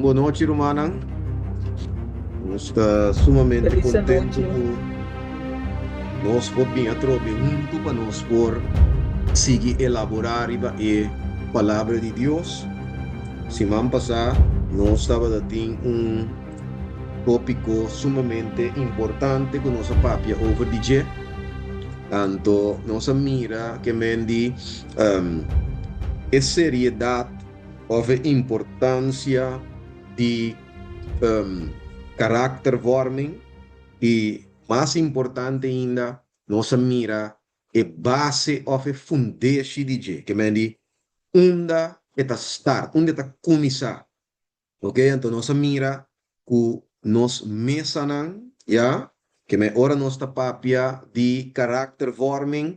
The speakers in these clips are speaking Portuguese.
Boa noite, Romana. Está sumamente Feliz contente noche. por nós por vir a trobe junto para nós por seguir elaborar a palavra de Deus. Semana passada, nós estava um tópico sumamente importante com nossa papia over DJ. Tanto nossa mira que mendi a seriedade ou a importância de karaktervorming e, mais importante ainda, nossa mira é base of a fundatie DJ, que me di, onde está start, onde está começar, ok? Então, nossa mira, que nos mesanan, ja, que me ora nossa papia de karaktervorming,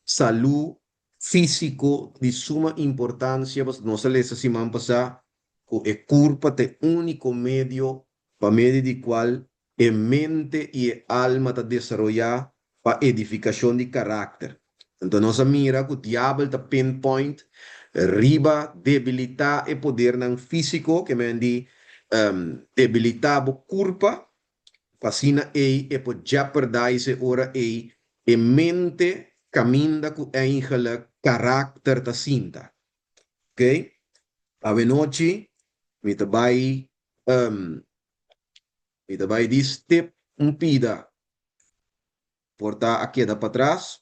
saúde físico de suma importância, mas nossa lesa semana passada, que é culpa de único medio para meio de qual a mente e a alma está desarrollar para edificação de caráter. Então, nossa mira que o diabo está pinpoint, riba, debilitar e poder não físico, que me di debilitar a culpa, Fascina ei e po jeopardize ora ei e mente caminda ku eigenlijk karakter ta sinta. Ok? Ave noche, mi tabai, mi tabai di step un pida, porta aqui da para trás,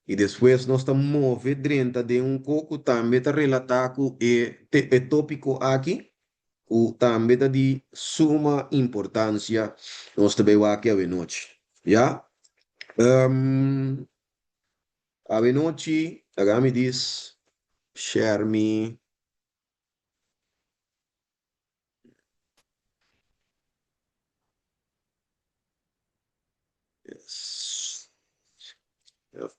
e depois nós estamos move dentro de um coco também tá relatar com e tópico aqui, o também tá de suma importância nós também aqui a noite. Já? Um, Avenochi, Agami diz, share me. Yes. Yep.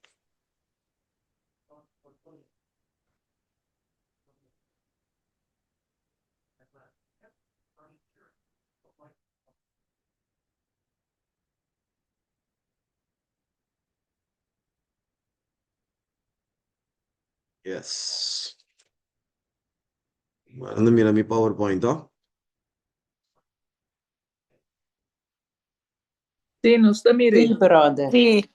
Yes. Ando mira mi PowerPoint, ¿no? Sì, non sta Sì, mirando. brother. Sì,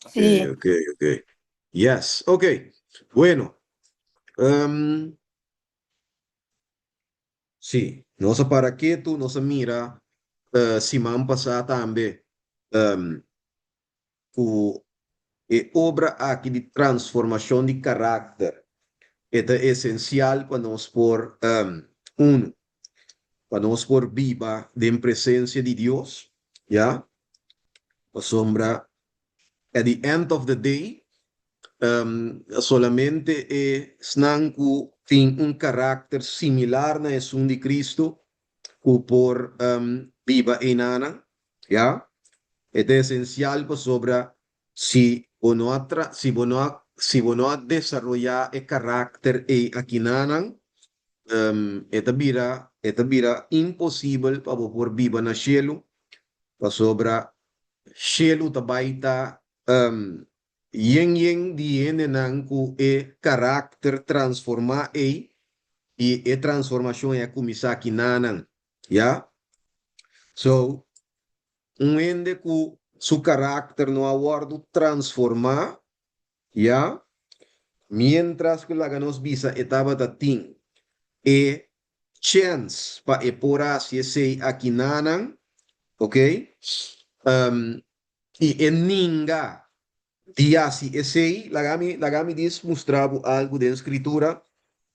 sì, Ok, ok. Yes, ok. Bueno, um, sí, no sé para qué tú no se mira, si me han pasado también, um, ku, obra aquí de transformación de carácter. Esto es esencial cuando vamos por, uno, cuando vamos por viva de en presencia de Dios, ¿ya? O sombra, at the end of the day, solamente snanku tiene un carácter similar na es un de Cristo, o por viva enana, ¿ya? Es esencial pues sobra si bono a desarrollar el carácter e aquinanan, esta vira imposible para por viva na cielo, pa sobra cielo tabaita yen di yen nang ku e karakter transforma e transformação é kumisaki nanan, ya? So, ende ku su carácter no aguardo transformar, ya? Mientras que la ganos visa etapa tatin e chance pa e pora si ese aquí nanan, ok? Um, e ninga diasi esse lagami diz mostrava algo de escritura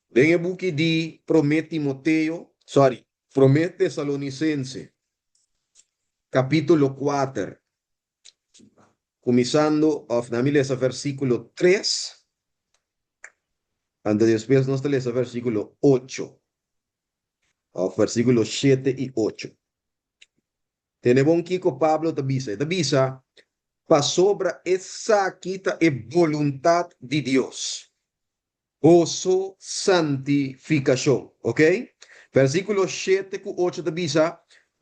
bem o book de Promete Timoteo, sorry, Promete Tesalonicense, capítulo 4, começando of na milesa versículo 3, antes después nos lesa versículo 8, of versículo 7 y 8. Tenemos aqui que Pablo te visa para sobra essa quita e voluntade de Deus. O su santificación, ¿ok? Versículo 7 y 8 te dice,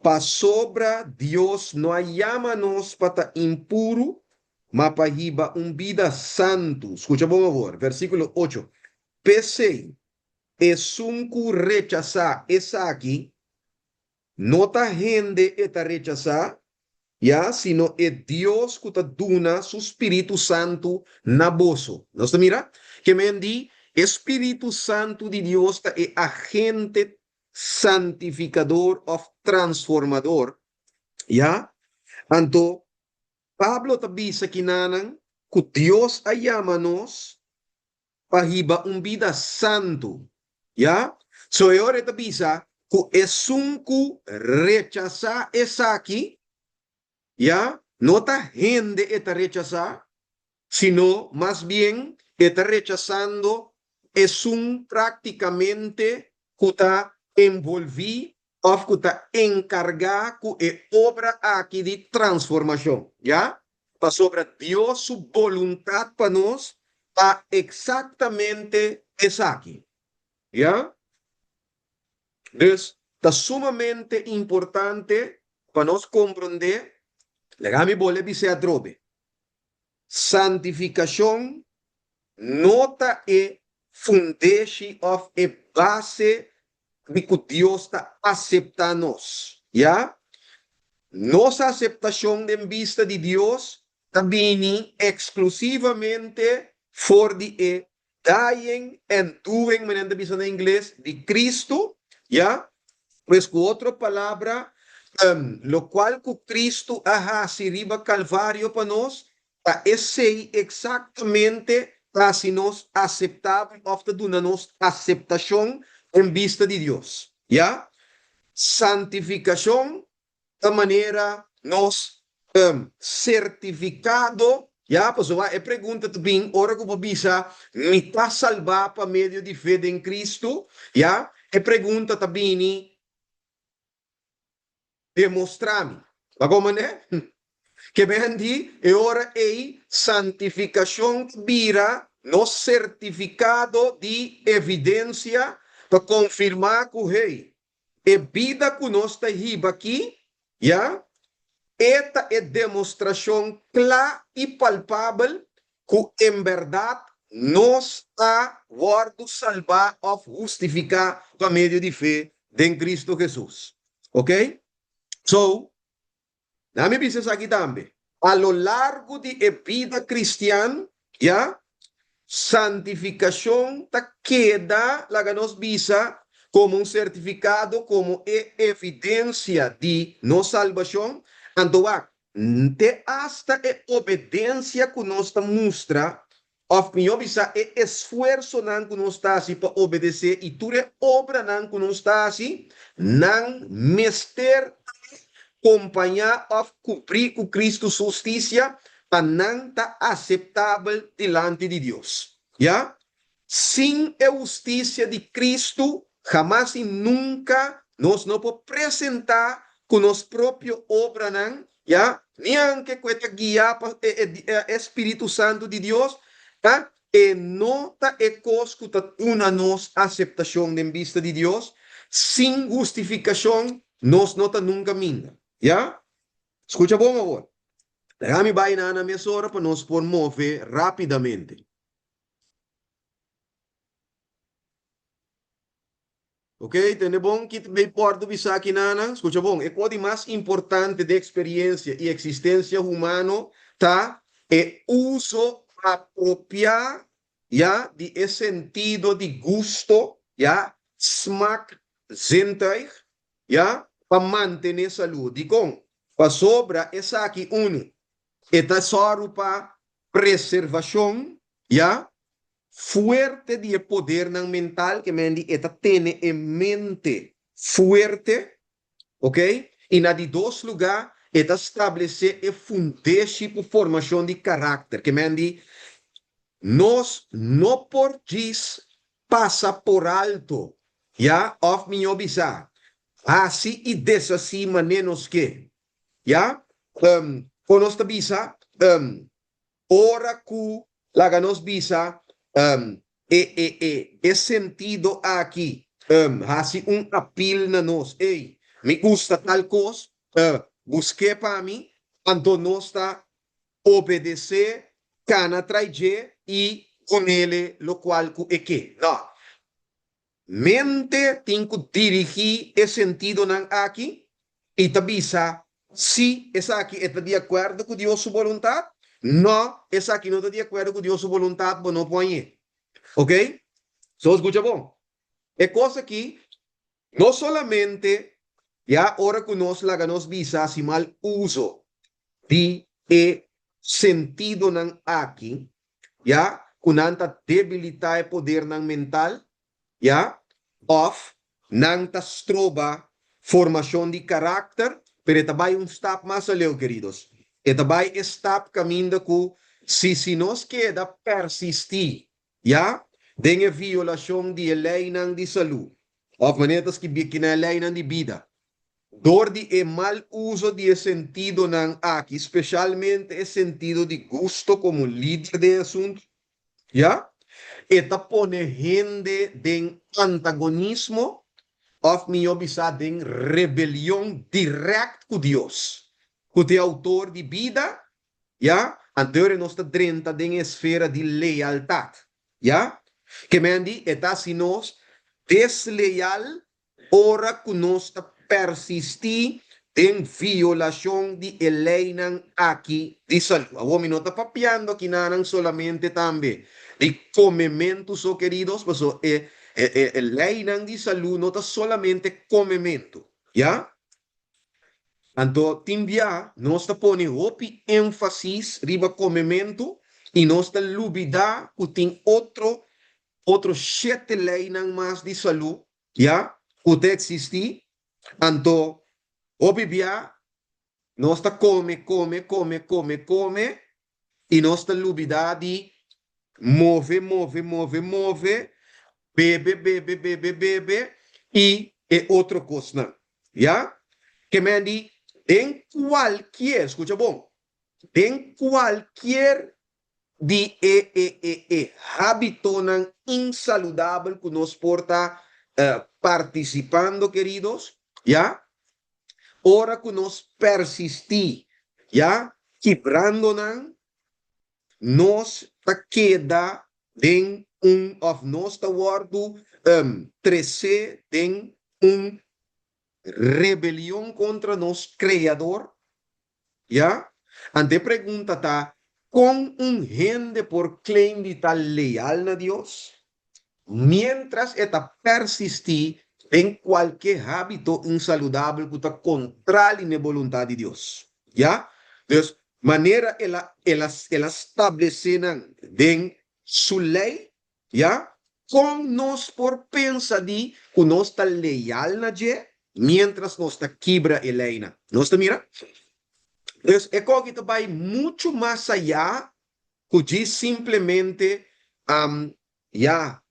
pa sobra Dios no llámanos para impuro, mas para hiba un vida santo. Escucha por favor, versículo 8. Pese es un rechazar esa aquí, no ta gente eta rechazar, ya, sino es Dios que te duna su Espíritu Santo na boso. ¿No se mira? Que me di, Espíritu Santo de Dios es agente santificador o transformador, ya. Anto, Pablo tabisa kinanan, que Dios ayamanos pahiba un vida santo, ya. So, ahora tabisa, que es un ku rechaza esa aquí, ¿ya? No está gente está rechazar, sino más bien está rechazando es un prácticamente que está envolvido o que está encargado con obra aquí de transformación, ¿ya? Para sobre Dios su voluntad para nos, para exactamente esa aquí, ¿ya? Entonces, está sumamente importante para nos comprender. Legami bole bise atrobe. Santificación nota e fundeshi of e base de que Dios está aceptando-nos. ¿Ya? Nossa aceptação de vista de Deus também exclusivamente for de dying and doing, menendo vista em inglês, de Cristo, ¿ya? Pues con otra palabra, lo cual que Cristo ha riba Calvario para nos, esse exactamente para si nos aceptable of the nos aceptación en vista de Dios. ¿Ya? Santificación de manera nos certificado. Ya, pues va, pregunta também, ora que visa, me está salvar por meio de fé em Cristo, ya? Pergunta também, demonstrar-me. Como né? Que vendi, e ora é santificação vira no certificado de evidência para confirmar que o rei. E vida que nós está aqui, já? Esta é demonstração clara e palpável que, em verdade, nós está guardo salvar ou justificar por meio de fé em Cristo Jesus. Ok? So, dame dices aquí también, a lo largo de la vida cristiana, ya, santificación ta queda la que nos visa como un certificado, como evidencia de no salvación, antoa, te hasta obediencia que nos muestra, of mi visa esfuerzo nan que nos está así para obedecer, y tu obra nan que nos está así, nan mester acompanhar a cumprir com Cristo justiça para não estar aceitável diante de Deus. Já? Sem a justiça de Cristo, jamais e nunca nós não podemos apresentar com nossa própria obra, não? Já? Nem que cuesta guiar para o Espírito Santo de Deus, tá? E nota e coscuta uma nossa aceitação em vista de Deus, sem justificação, nós nota nunca minga. ¿Ya? Escucha bom agora. Déjame bailar na minha hora para nos mover rapidamente. Ok? Tem bom que me porto bisa aqui nana. Escucha bom. É coisa mais importante de experiência e existência humana, tá? É uso apropriado, já? De sentido de gosto, já? Smaak, zintuig, já? Para manter saúde. Com para sobra essa aqui esta só para preservação, já? Fuerte de poder mental que me esta tiene en mente fuerte, ¿ok? Y na de dos lugares esta establece e fundece por formação de carácter que me nos no por gis passa por alto, ya, of mi obisa, así y desasí menos que, ya, con esta visa, ora cu la ganos visa, es sentido aquí, así un apil na nos, hey, me gusta tal cosa, busqué para mí, cuando no está obedecer, cana traje y con él lo cual es que, no. Mente tengo dirigir el sentido nan aquí, y te avisa si esa aquí está de acuerdo con Dios su voluntad. No, esa aquí no está de acuerdo con Dios su voluntad, pues no pone. ¿Ok? So, escucha, bom. Es cosa aquí, no solamente, ya ahora que nos la nos visa si mal uso de sentido nan aquí, ya, kunanta debilidad poder nan mental, ya, of nang tastroba formação de carácter, pero também um step mais além, queridos. E também step caminho que se nos queda persistir, ya, dengue violação de lei nang de saúde, of maneiras que biquina lei nang de vida. Door die mal uso de sentido nan aqui, especialmente el sentido de gusto como líder de asunto, ¿ya? Eta pone gente de antagonismo of mi obisa de rebelión direct con Dios. Que é autor de vida, ¿ya? Anterior nos está 30 de esfera de lealtad, ¿ya? Que me andi, eta si nos desleal, ora que nos está persistir en violación de lei aqui de salud. A vos me nota papiando que nanan solamente también de comemento, so queridos, pues el lei de salud nota solamente comemento, ¿ya? Anto timbia nos está pone opi énfasis riba comemento y nos está lubida que tem outro sete lei más de salud, ¿ya? Que existe. Anto, obvia, nós está come, e nós está lubidade, move, bebe, e é outra coisa, já? Que me diz, em qualquer, escuta bom, em qualquer de hábito insaludável que nos porta participando, queridos, ¿ya? Ora que nos persistir, ¿ya? Quebrando, nos queda en of nos ta guardo, 13 en rebelión contra nos creador, ¿ya? Ante pregunta ta, con gente por claim de tal leal a Dios, mientras esta persistir en cualquier hábito insaludable que está contrario a la voluntad de Dios. ¿Ya? Entonces, manera el establecer en su ley, ¿ya? Con nos por pensar de que nos está leal a Dios, mientras nos está quebra el ley. ¿No está mira? Entonces, es como que va mucho más allá que simplemente, ya,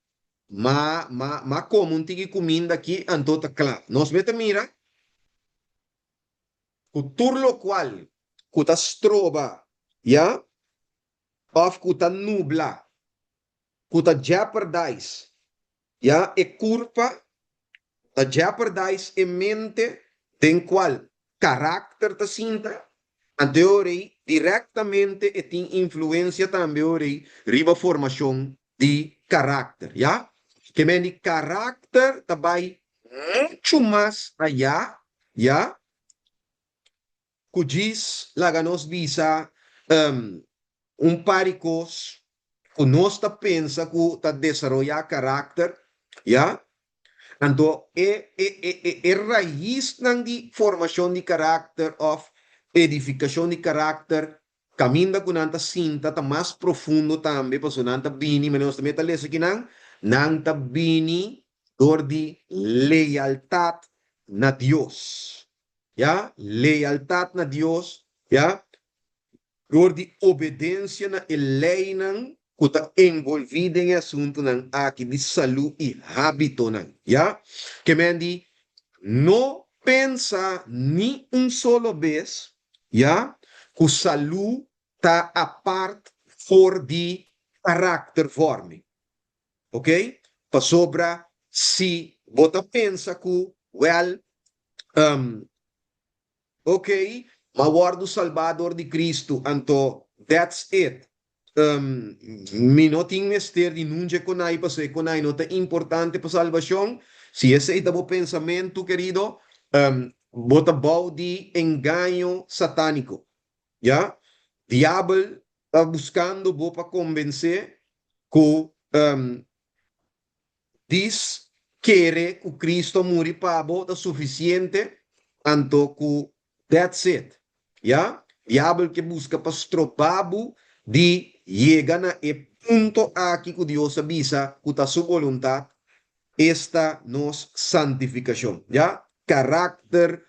ma comum tigi comida aqui antota claro. Nós meta mira, o turlo qual, que ta stroba, ya, of que ta nubla, que ta jeopardize, ya, e culpa, ta jeopardize e mente, den qual carácter ta sinta, anteori directamente e tem influência também ori riba formação de carácter, ya? Que me di carácter também muito mais allá, ya? Que diz lá nos visa paricos que nós ta pensa que ta desarrollar carácter, ya? Então, raiz de formação de carácter of edificação de carácter, caminho com nanta cinta, tá mais profundo também, para nanta bini, mas nós também tá lendo aqui nanta bini, dor de lealtad na Deus, ya, lealtad na Deus, ya, dor de obediência na lei que está envolvido em assunto aqui de saúde e hábito, ya, que me di, não pensa ni solo vez, ya, que saúde está a parte for de carácter forming, ok? Para sobra, se você pensa que, well, ok, ma guardo Salvador de Cristo, anto, that's it. Mi no tengo mister de nunca con ahí, pues con ahí no te importante para salvación. Si ese es tu pensamiento, querido, bota de engaño satánico, ¿ya? Diablo está buscando para convencer que diz querer que Cristo muri para é suficiente, anto que that's it, ¿ya? Diablo que busca para estropar de llegar a punto aqui que Deus avisa que está su voluntad, esta nos santificación, ¿ya? Carácter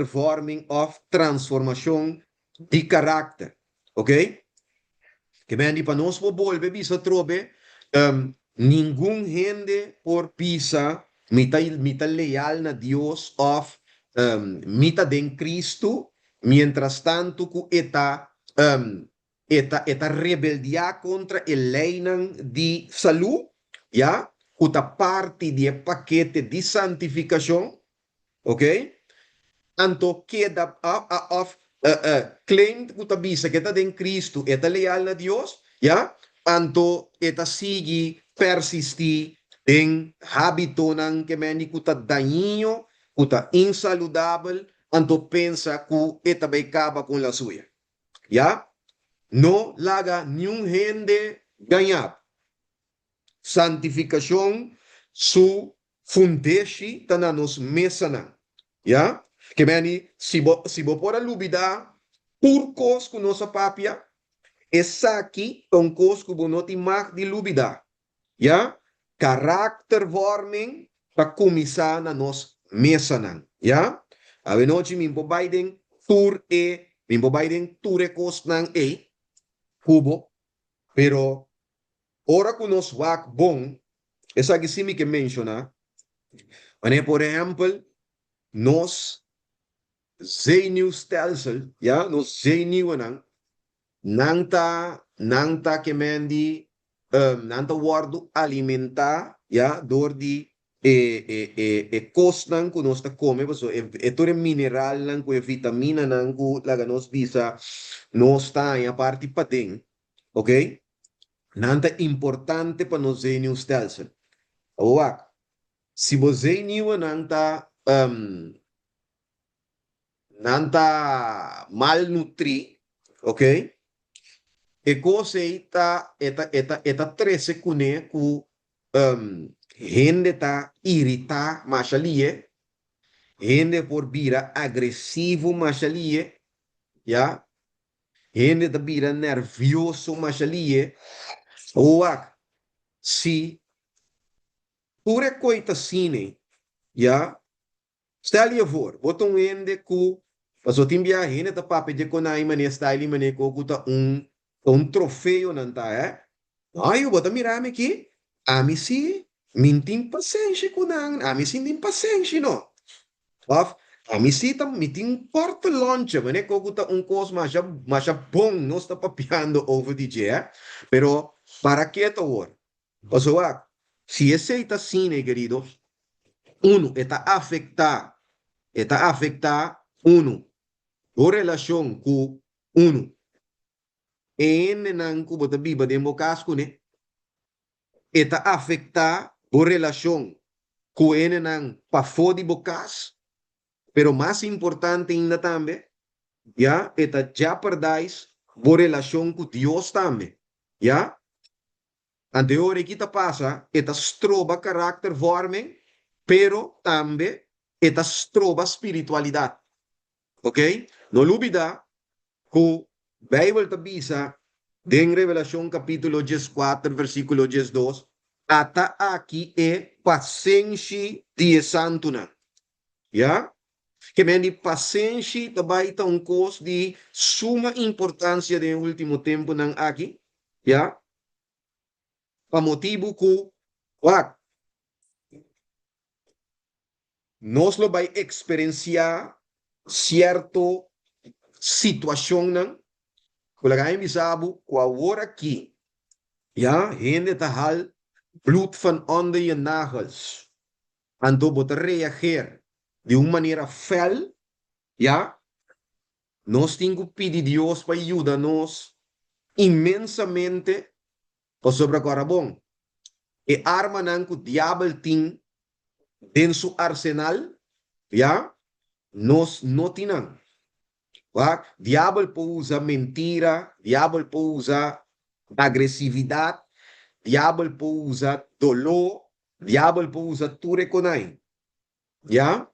forming of transformación de carácter, ¿ok? Que me para nos volver bisa trobe, ningún gente por pisa, mita leal na Dios of mita den Cristo, mientras tanto que eta rebeldia contra el leinan de salud, ya, kuta parte de paquete de santificación, ok? Anto queda of claim kuta bisa que está en Cristo, eta leal a Dios, ya, anto eta sigue persistir en hábito nan que meni kuta dañino, kuta insaludable, anto pensa que eta becaba con la suya, ya. No laga ni un gente ganhar. Santificação su fundeshi tananos mesana. Ya? Que meni, si bo por alubida, turcos com nossa papia, essa aqui, toncos com bonoti mag de lubida. Ya? Carácter vorming, para começar na nos mesana. Ya? A noite, min po Biden, min po Biden, ture kos nang cubo, pero ora que nos wak bom, essa que sim que menciona, por exemplo, nos zenuwstelsel, ja, nos zenuwen nanta que mendi, nanta wardo alimenta, ja, door die kost nang ku nos ta come, so todo mineral nang ku vitamina nang ku laga nos bisa, nos ta a parte pating, ok? Nanta importante para nos zenuwstelsel. Owak, se você nanta nanta malnutri, ok? E cosa eta 13 kune ku gente ta irita machalie, gente por bira agressivo machalie, ya? Gente ta bira nervioso machalie. Owak, si pure coita cine, ya? Stel je voor, wat een ende ku, pas wat timbia hene ta pape de konai mane style mane ko kuta un trofeo nanta, Ayo, bota mirame ki, ami si, mintin pasensi kunang, ami si min pasensi no. Of, ami si tam miting porto lonche, mane ko kuta un kos masha bong no sta papiando over DJ, pero para que to wor? Paso si ese está cine, querido, uno está afecta uno, o relación con uno. En nang ku bota biba de bokas ku ne, está afecta o relación con en nang pafodi bokas, pero más importante ainda también, ya, está jeopardize o relación con Dios también, ya. Anterior que te pasa, está stroba carácter vorming, pero también está stroba espiritualidad. ¿Ok? No olvida que Bible te avisa en Revelación capítulo 14, versículo 12, hasta aquí es paciencia de santo. ¿Ya? Que me di paciencia te va a un cosa de suma importancia de último tiempo aquí. ¿Ya? Para motivo que nos lo va a experienciar cierto situación nan kula ga bisabu kwa ahora aquí ja gente te hal bloed van onder je nagels en tu bot reageer de una manera fel ja nos tengo pedir Dios para ayudarnos inmensamente para sobre corabón e arma nan ku diablo tin en su arsenal ja nos no tienen. Diablo puede usar mentira, diablo puede usar agresividad, diablo puede usar dolor, diablo puede usar tu reconai, ¿ya?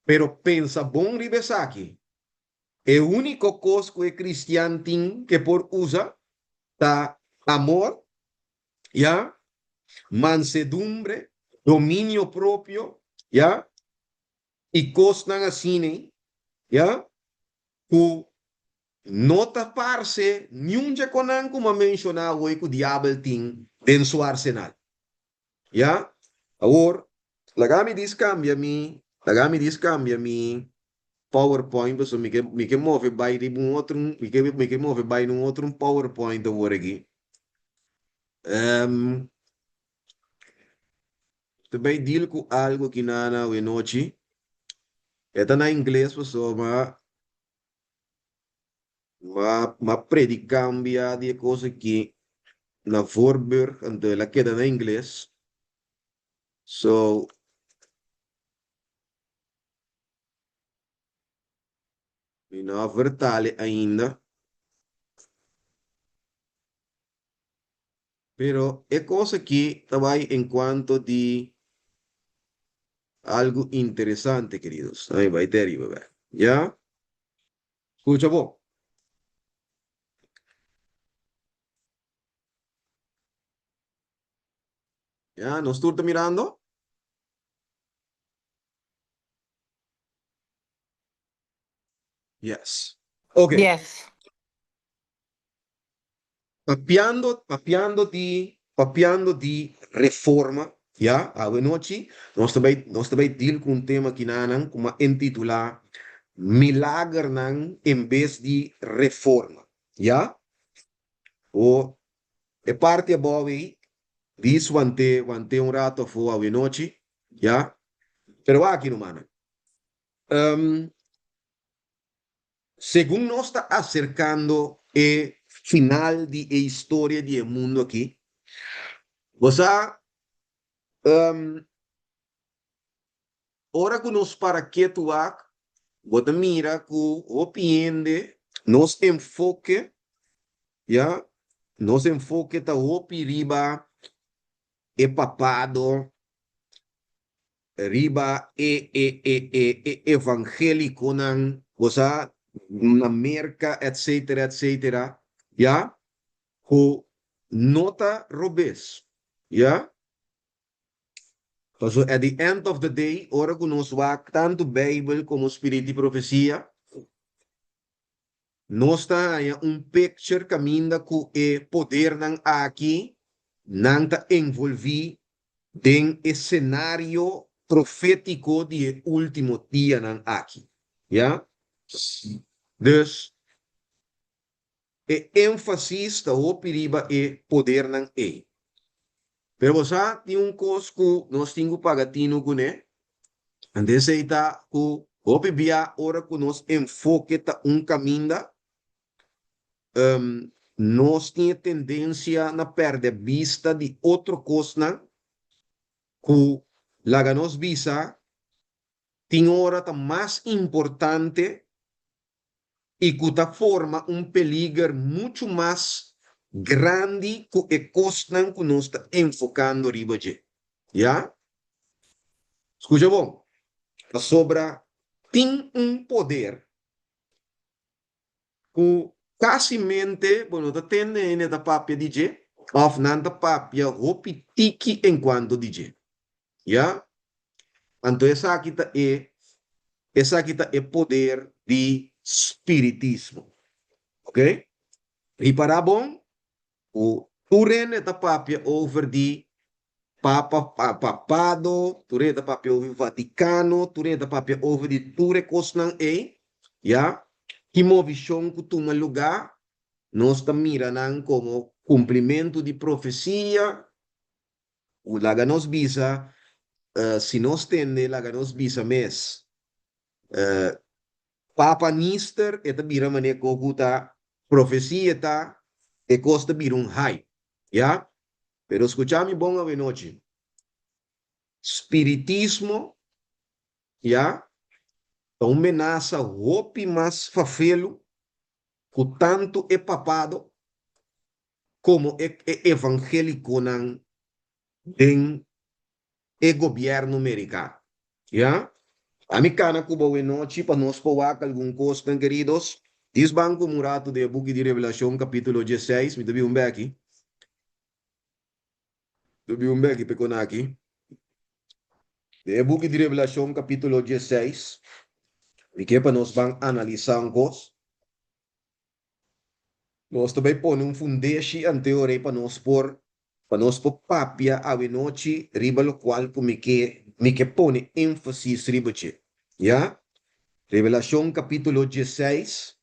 Pero pensa bom ribesaki, el único cosa que el cristiano tiene que por usa está amor, ¿ya? Mansedumbre, dominio propio, ¿ya? Y costan así, ¿ya? Que no taparse ni un jaconan como mencionado hoy que o diablo tiene en su arsenal, ¿ya? Ahora, la gami cambia mi PowerPoint, pues me que move by de um outro, me que move by num outro PowerPoint agora aqui. Também deal com algo que na noite, é na inglês, pessoal, mas predicambia de coisa que na Voorburg, então ela queda na inglês. So, e não vertale ainda, pero é coisa que também enquanto de algo interesante, queridos. Aí vai ter, bebê. Já? Escucha vos. ¿Ya? ¿Nos tú mirando? Yes. Ok. Yes. Papiando di reforma, ¿ya? A noite, nós também deal com um tema que nanan, como intitula Milagre nan em vez de reforma, ¿ya? O é parte boa aí, diz wante um rato foi a noite, ¿ya? Pero aqui no mano. Um, Según nos está acercando el final de la historia del mundo aquí, o sea, ahora que nos para que tu bota mira que o piende, nos enfoque, ya, nos enfoque ta o riba, e papado, riba evangélico, o sea, una merca, etcétera, etcétera, ya. Who nota robes. Ja? So at the end of the day, ora que nos va tanto Bible como Espírito de Profecia, nós está aí um picture caminda com o poder nan aqui, nan ta envolvi den cenário profético de último dia nan aqui. Ja? Dus, ênfase está o periba e poder nan e. Pero você tem um cosco, nós temos pagatino com né? Antes aí tá o bibia ora que nós enfoque tá caminho, nós temos tendência na perder vista de outro coisa, que lá nos visa tem hora tá mais importante e que tá forma peligro muito mais grande que a coisa que nós está enfocando riba de. Já? Escuta bom. A sobra tem poder que mente, bueno, da tende da papia DJ, of nanta papia hopi tiki enquanto DJ. Ya? Então essa aqui é poder de espiritismo. Ok? E para bom, o turene da papia over de papado, ture da papia over Vaticano, ture da papia over de ture cosnan ya, que movição que toma lugar, nós estamos mirando como cumprimento de profecia, o laga nos visa, se nós tende, laga nos visa mês, Papa Nister, eta bira maneira que tá profecia tá, e costa bira high, ya, pero escuchame bom a noite. Espiritismo, ¿ya? a uma amenaça roupe mais fafelo, que tanto é papado, como é evangélico não tem o governo americano. Já? A mim cana cuba we noite para nós poar algum coisa, queridos. Diz Banco Murato de Book de Revelação, capítulo 16, me devi um aqui. Devi um aqui, peconaki. De Book de Revelação, capítulo 16. E que para nós vamos analisar um coisa. Nós também põe um fundeixe anterior para nós por papia a noite, riba lo qual me que põe ênfase riba che. Já? Revelação capítulo 16.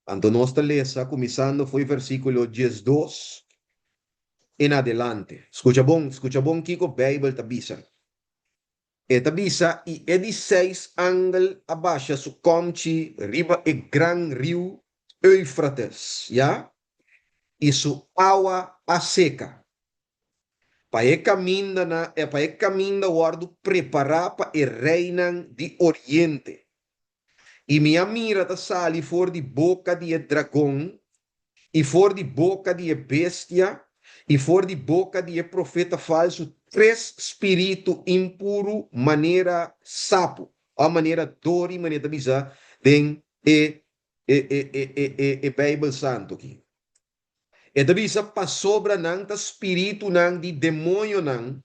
Anto nós lesa, começando foi versículo 12 em adelante. Escucha bom, Kiko, Bible tabisa. E tabisa, e é de 6 ângulos abaixo, sucomte, riba e gran rio Eufrates, já? Isso água a seca. Para caminho na para caminho guardo preparar para o reino de Oriente. E minha mira ta sali for de boca de dragão, e for de boca de bestia, e for de boca de profeta falso, três espírito impuro, maneira sapo, a maneira dori, maneira bisa, den e Bible Santo aqui. E bisa pa sobra nang ta espírito nang di demônio nang,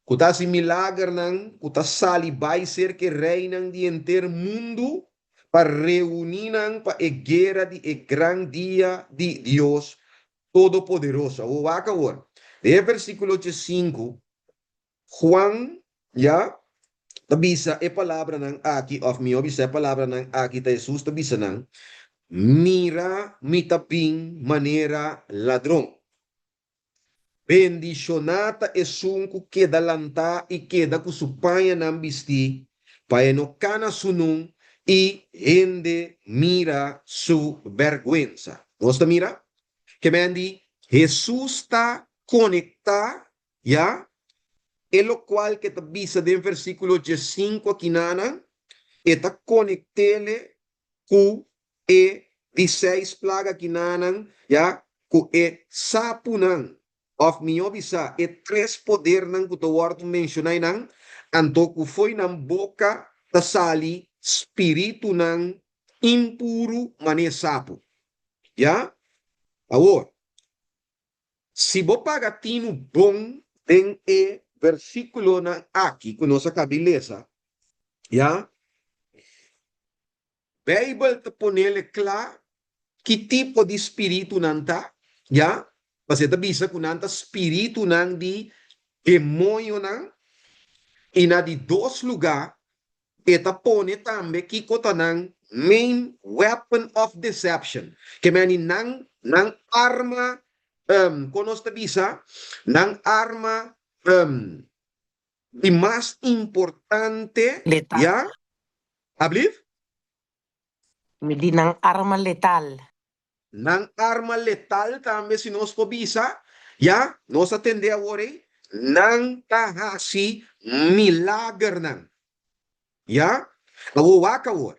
kuta si milagre nang, kuta sali vai ser que reinam di enter mundo, para reunir para a guerra de a gran dia de Deus Todo-Poderoso. O acabou. De versículo 5, Juan, já, tabisa e palavra nang aqui, of me, obisa e palavra nang aqui, ta Jesus tabisa nang, mira mitabing manera ladrão. Bendicionata e sunku queda lanta e queda com supanha nam bisti, para no cana sunung e ende mira su vergüenza. Gosta mira? Que me andi, Jesus está conectado, ya? E lo cual que te visa de versículo 5 aqui nana, está conectele com e 16 plaga aqui nana, ya? Com e sapunan. Of mi obisa e três poder nang kuto warto mencionay nang anto ku foi nang boca ta sali espiritu nang impuro manesapo. Ya? Awor. Se bo pagatino bom em e versículo na aqui com nossa cabeça, ya? Bible te ponele claro que tipo de espírito nanta, ya? Você tá bisa com nanta espírito nang di demônio nang e na de dois lugar eta pone também que kota nang main weapon of deception que mani nang arma konos ta bisa nang arma y más importante Letal. ya hablif Medinang arma letal. nang arma letal também se nos bisa ya nos atende agora nang tahasi milagre nang ya awaka war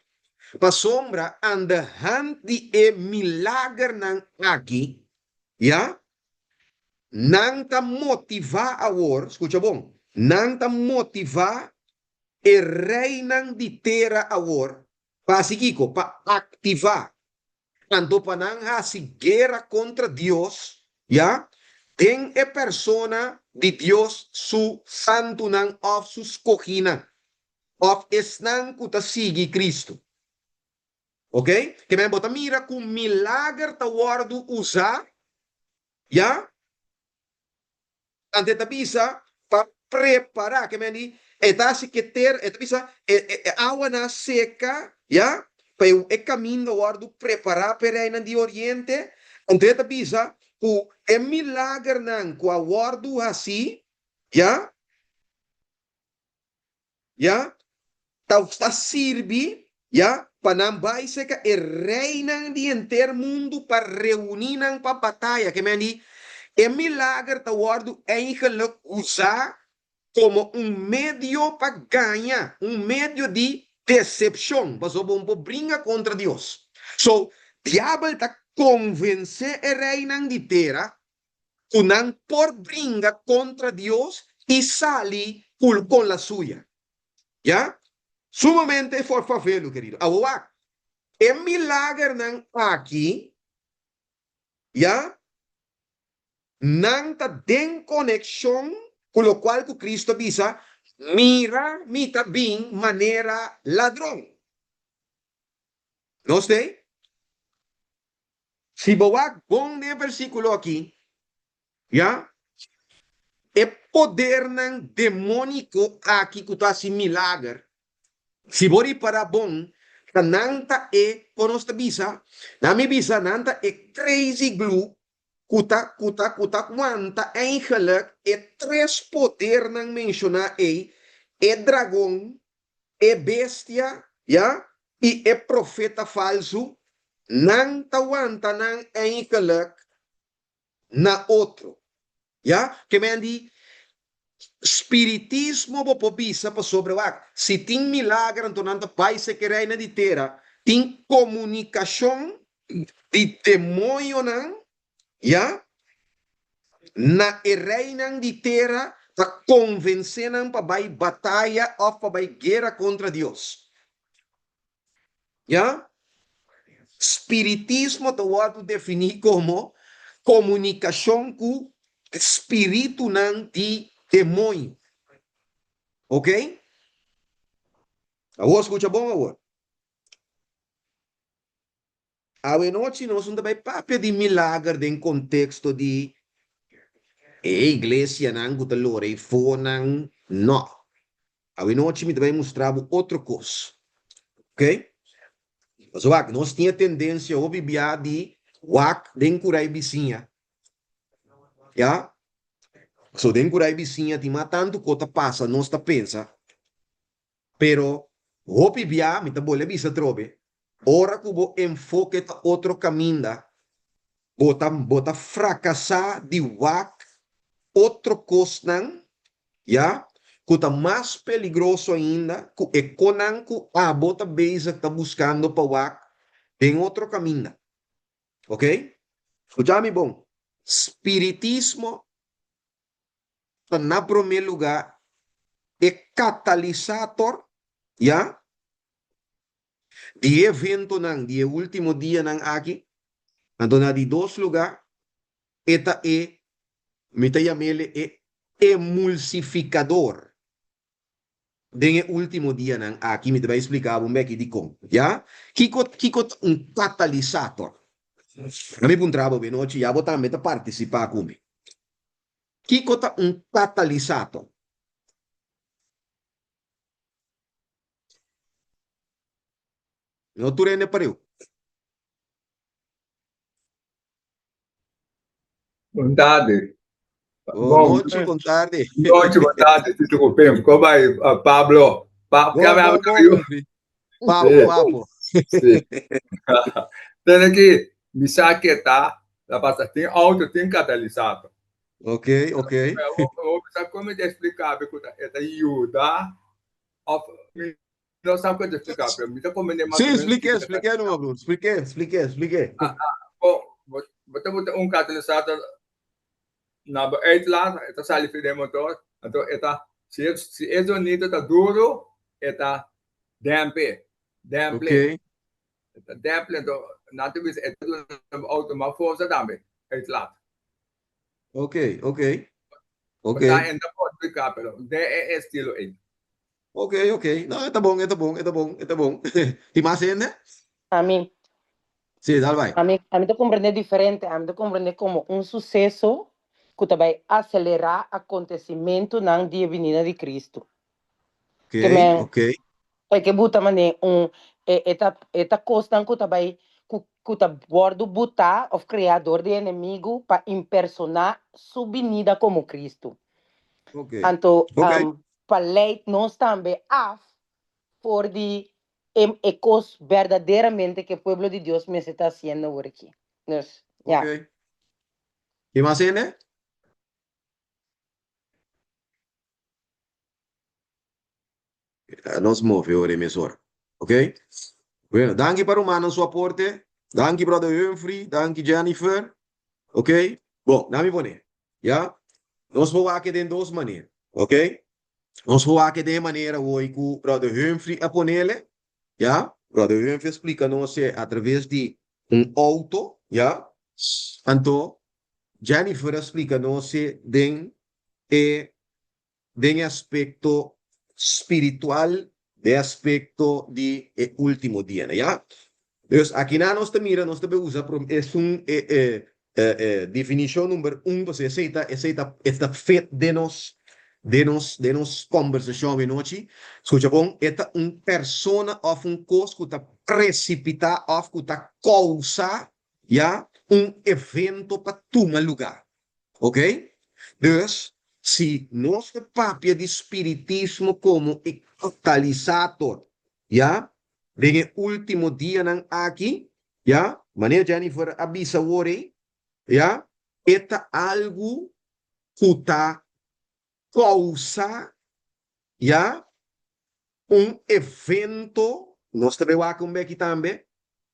pa sombra and the hand di e milagre nang aqui ya nang ta motiva awor escucha bom nang ta motiva e reinan di terra awor pa sikiko pa activar ando pa nang hasi guerra contra Dios ya ten e persona di Dios su santo nang of sus cojina of esnang kuta sigi Cristo. Ok? Que me bota mira com milagre ta wardu usar, ya? Ante ta bisa para preparar, que me di, etasi que ter, eta bisa, agua na seca, ya? Para o caminho wardu preparar para ir de Oriente, ante ta bisa, o milagre nang com a wardu assim, ya? Ya? Está sirve, ya? Panambay se ka e reinan di enter mundo para reunir para batalha, que me di, é milagre ta wardu eigenlijk usar como um meio para ganhar, um meio de decepción, pasó por brinca contra Dios. So, diablo está convence el reina de tierra, unan por brinca contra Dios y sale con la suya. ¿Ya? Sumamente forfavelo, querido. Ahora, el milagro aquí, ¿ya? Nanta den conexión con lo cual que Cristo avisa, mira, mita bien manera ladrón. ¿No sé? Si boa con el versículo aquí, ¿ya? El poder nan demónico aquí que está sin milagro. Si bori para bon, nanta conosce bisa, na mi bisa nanta crazy glue, kuta quanta eigenlijk tres poder nang menciona dragão, bestia, ja, e profeta falso, nang tawanta nang eigenlijk na outro, ja, que me andi Spiritismo popopisa pa sobre o se tem milagre antonando pai se querer na de terra, tem comunicação de demônio não, já na reina de terra ta convencendo para vai batalha ou para vai guerra contra Deus, já Spiritismo te vou definir como comunicação com espírito não de demônio, ok? Agora escuta bom agora. A noite nós não vai papel de milagre em contexto de igreja não que lore fonan não. A noite me vai mostrar outra coisa, ok? Mas o nós tinha tendência a ouvir de wak den curai vizinha, já? So den curai vizinha tem tanto coisa passa nós está pensa, pero ouvir me tá bolha bisa trobe. Ora que o enfoque tá outro caminho, bota fracassar de wak outro cosnan, já? Que está mais peligroso ainda, que é conan que a bota beza está buscando para wak, tem outro caminho, ok? Escucha-me bom. Espiritismo, na primeiro lugar, é catalisador, já? De evento nan, de último dia nan aqui, então na de dois lugar, eta me te llamele emulsificador. Den último dia nan aqui me te vai explicar um pouco de como, já? Kiko catalisador. Na mi puntravo noite já botar meta participar comigo. Kiko ta catalisador. No tu rende pariu. Boa tarde. Boa noite, boa tarde. Noite, boa tarde, Tito Pempo. Como vai, Pablo? Bom, papo. Sim. Tem aqui, me saquetar, da pasta tem auto, tem catalisador. Ok. Eu vou precisar como te explicar, porque é ajuda, não sabe como te explicar, para mim, como é mais Sim, expliquei, não, Bruno. Expliquei. Bom, você botar catalisador na uitlaat, это салифиде мотор, então это se é bonito tá duro, это dampe, Ok. então não tem isso, é auto uma força também, uitlaat. Ok. Tá ainda pode explicar, pero é estilo aí. Ok. Não, está bom. E mais ainda? A mí, Sim, dá vai. a mí te comprende diferente, a mí te comprende como un suceso que te va a acelerar acontecimiento nan dia venida de Cristo. Que me, Ok. que buta mane eta costa que te va que te bordo buta of criador de inimigo para impersonar su venida como Cristo. Ok. Anto para leit nós também af por de ecos verdaderamente que o pueblo de Dios me está haciendo por aquí. Entonces, ya. Ok. E mais ainda? Nos move a emissora. Ok? Bueno, danke para Romano su aporte. Danke, brother Humphrey. Danke, Jennifer. Ok? Bom, dá-me poner. Já? Nós vamos aqui de duas maneiras. Ok? Nós vamos aqui de maneira hoje que o brother Humphrey a poner. Já? Brother Humphrey explica nós através de auto. Já? Então, Jennifer explica nós de aspecto espiritual, de aspecto de último dia, ¿ya? Entonces, aquí nada nos te mira, nos te usa, es un definición número 1, pues esta fe de nos conversación de noche. Escucha, bom, esta un persona of un cos que está precipita of que está causa, ya, un evento para tomar lugar. Ok? Dus, se nós papia de espiritismo como catalisador, já? Vem o último dia nan aqui, já? Maneira Jennifer avisa hoje, já? Eta algo que está causa, já? Evento, nós também vamos aqui também,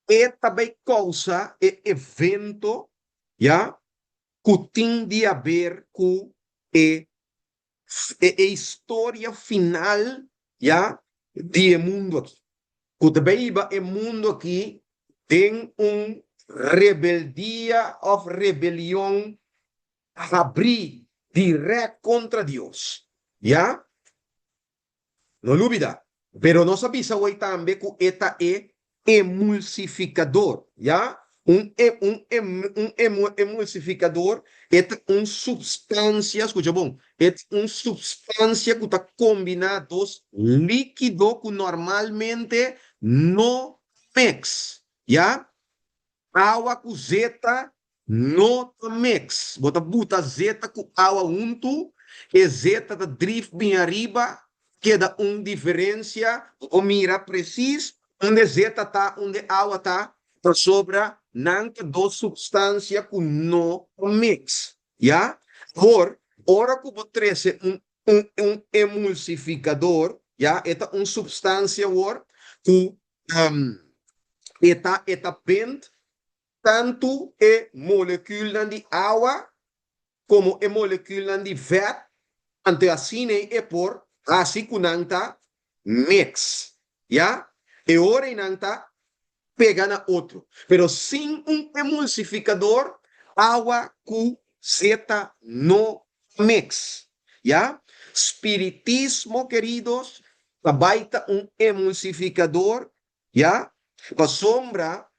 eta vai causa evento, já? Que tem de haver com a história final, já, do mundo aqui. Que também o mundo aqui tem rebeldia ou rebelião a abrir direto contra Deus. Já? Não dúvida. Pero nós sabemos hoje também que esta é emulsificador. Já? Emulsificador é uma substância, escuta bom, é uma substância que está combinada dos líquidos que normalmente não mix, já? Água com zeta não mix. Bota zeta com água junto, e zeta da drift bem arriba, queda uma diferença, ou mira preciso, onde zeta está, onde água está, por sobre nanca dos substâncias que não mix, já? Por hora que você emulsificador, já? Esta uma substância que esta bend tanto a molécula de água como a molécula de vet, ante assim é por assim que nanta mix, já? E ora nanta pega na outro. Pero sem emulsificador, água com zeta no mix. ¿Ya? Espiritismo, queridos, baita emulsificador, ¿ya? Para sombra,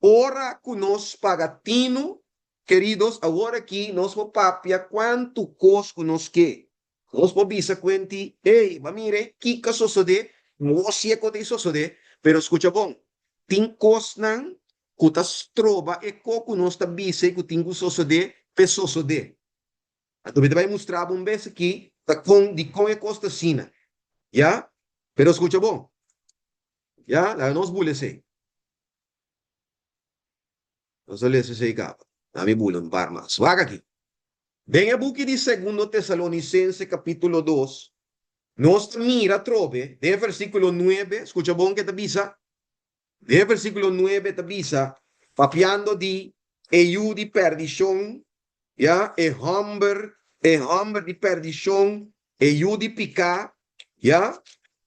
ora que nos pagatino, queridos, agora aqui nós vamos papia quanto cosco nos que. Nós vamos bisa quanti, ei, mire, kika sosode, mosia kote sosode, pero escucha bom, tem cosnan que tas trova e coco nós tá bisa que tem sosode, pesosode. Então, vai mostrar um vez aqui, tá com de com e costa sina, já? Pero escucha bom, já? Lá nós bulese. Nós lese se capa. Na mi bulan par mais. Vaga aqui. Venha buque de 2 Tessalonicense capítulo 2. Nós mira trove, de versículo 9, escucha bom que te avisa. De versículo 9 te avisa, papiando de eu de perdição, ya, hambre de perdição, eu de picar, ya.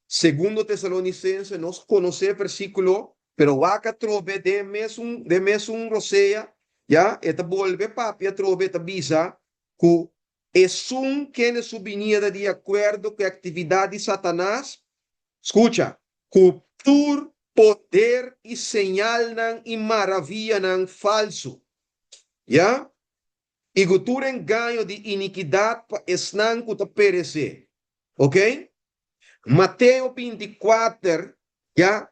2 Tessalonicense, nós conhecemos versículo, pero vaca trove de mes un rosea, ya, eta volve papia trove te avisa, que es un que ne subvenida de acuerdo com a atividade de Satanás, escucha, que por poder e señal e maravilha falso, ya, e que tu engaño de iniquidade esnan que te perecer, ok? Mateus 24, ya,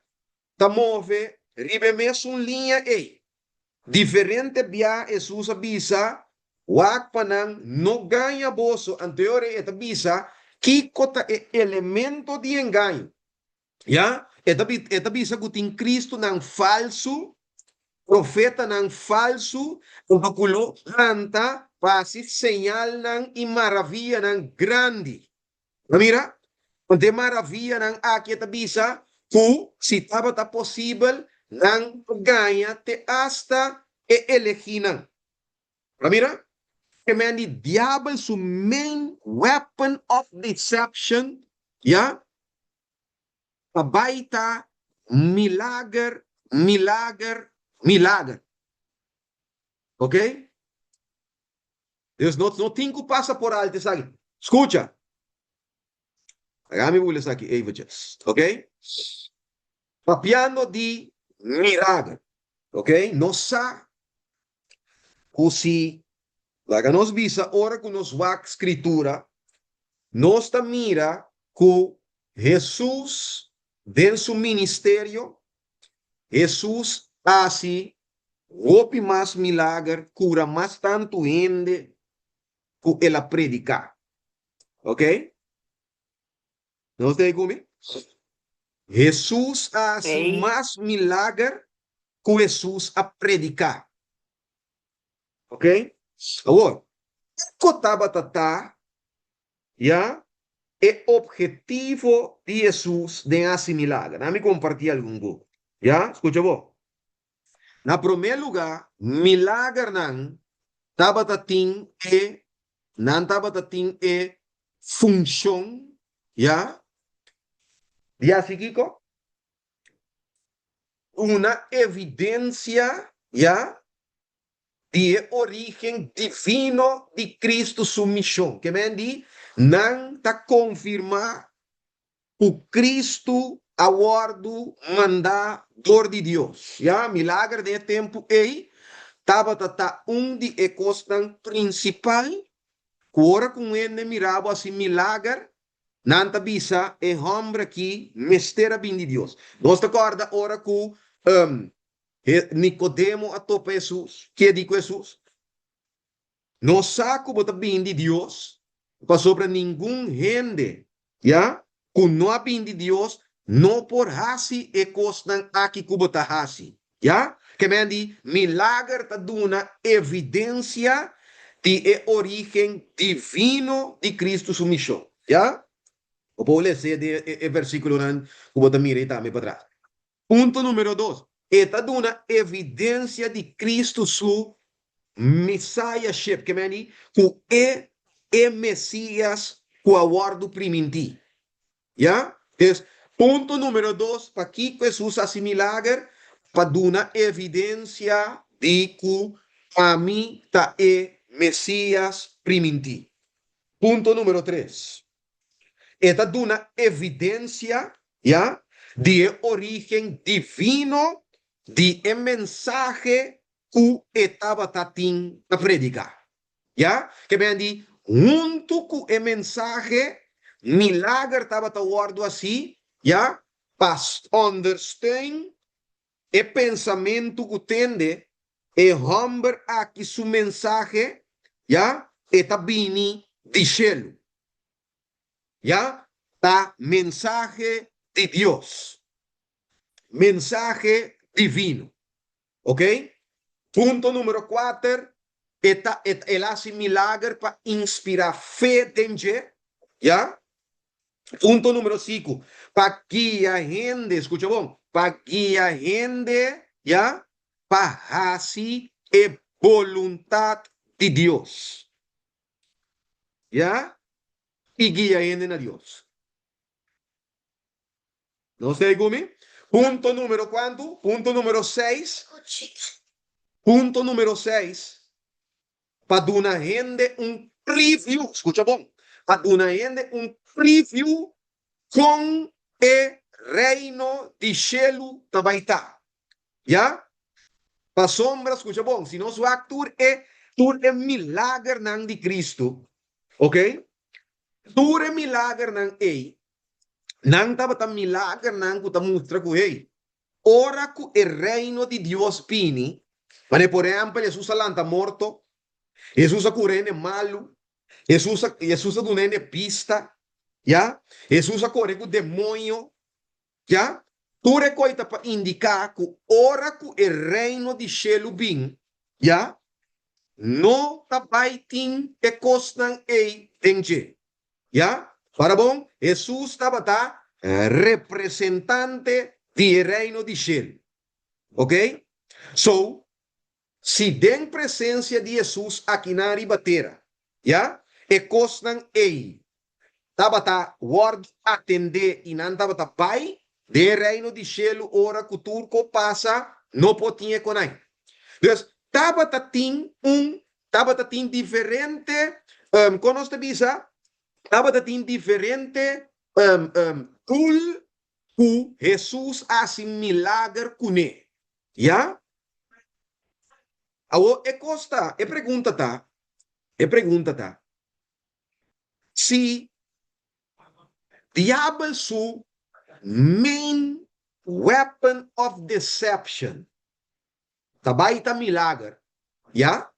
ta move, ribe mesmo linha ei, diferente via Jesus avisa, wak panang no ganha boso anterior eta bisa que cota elemento de engano, ya? Eta bisa que tem Cristo não falso, profeta não falso, o baculo canta, pasi señal não e maravilha não grande. Mira, De maravilha ng akita bisa, kung si tabata possible ng ganha te hasta e eleginan. Ramira? Kaya ni diablo su main weapon of deception, ya, pabaita, milagre, milagre, milagre. Ok? Deus não tem que passar por alto, sabe? Escuta. Agora me vou ler aqui, evangelists. Ok? Papiano di milagre. Ok? Não sa, se laga nos visa, ora que nos va escritura, nos ta mira que Jesus, dentro su ministério, Jesus hace golpe mais milagre, cura mais tanto gente que ela predica. Ok? Não está comigo? Jesus hace Ok. mais milagre que Jesus a predicar. Ok? Agora, cotaba tata, ya, é objetivo de Jesus de hacer milagre. Déjame compartir algo. Ya, escucha vos. Na primeiro lugar, milagre não tabatating nan tabatating função, ya, ya psíquico, una evidencia, ya, de origen divino de Cristo su misión. Que me di, nan ta confirma o Cristo aguardo mandador de Deus. Ya, milagre de tempo tabata de costan principal, ora com ele mirava assim milagre, nanta bisa homem aqui, mistera bem de Deus. Nós te acorda ora com Nicodemo a topa Jesus, que diz Jesus? Não saco bota bem de Deus, para sobre nenhum gente, já? Com não a bem de Deus, não por hasi costan aqui que bota hasi, já? Que me di milagre ta duna evidência de origem divino de Cristo su missão, já? O puedo leer de versículo que bota mira e também para trás. Ponto número 2. Esta duna evidência de Cristo su messiahship, que me di que Messias que aguardo primiti. Já? Então, ponto número 2, para que Jesus hace milagre, para dar evidência de que a mim está Messias primiti. Ponto número 3. Esta dá uma evidência, já, de origem divino de mensagem que estava tatim a predicar. Já? Que bem di, junto com a mensagem, milagre estava guardado assim, já? Para understand o pensamento que tende, e homem aqui sua mensagem, já? Está vindo de céu. Já? A mensagem de Deus. Mensagem divino. Ok? Ponto número 4. Ele hace milagre para inspirar fé dentro. Já? Ponto número 5. Para guiar gente, escucha bom? Para guiar gente, já? Para fazer a vontade de Deus. Já? E guiar gente a Deus. Não sei como? Ponto número quanto? Ponto número 6. Ponto número 6. Para dar gente preview, escucha bom, para dar gente preview com o reino de céu também está. Já? Para sombra, escucha bom, se nosso actor é milagre não de Cristo, ok? Tudo é milagre não é, não estava milagre não que está mostrando com ele. Ora que o reino de Deus pini, mas por exemplo, Jesus está morto, Jesus é malo, Jesus é do nene pista, já? Jesus é com demônio, já? Tudo é coisa para indicar que ora que o reino de céu vem, já? Não está baiting e costan ei dentro, já? Para bom, Jesus estava representante do reino de Cielo. Ok? So, se tem presença de Jesus aqui na ribatera, já? E costam ei. Estava word atender e não estava pai, de reino de Cielo, ora que o turco passa, não podia com aí. Então, estava diferente, quando você diz, estava diferente, tool que Jesus hace milagre com ele. Já? Agora, pergunta tá, se diabo su main weapon of deception, tabaita milagre, já?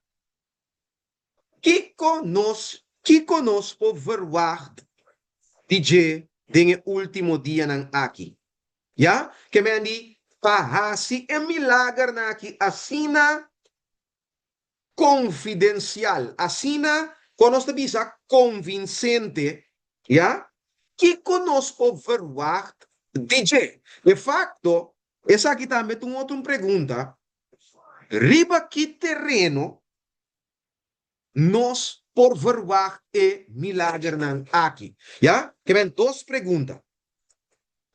Que conosco verwacht DJ den último dia ng aqui. Já? Que me andi, pahasi e milagre na aqui, assina confidencial, assina, conosco bisa convincente, já? Que conosco verwacht DJ. De facto, essa aqui também tem outra pergunta. Riba que terreno nos por verwacht e milagre nan aqui. Ja? Que ven duas perguntas.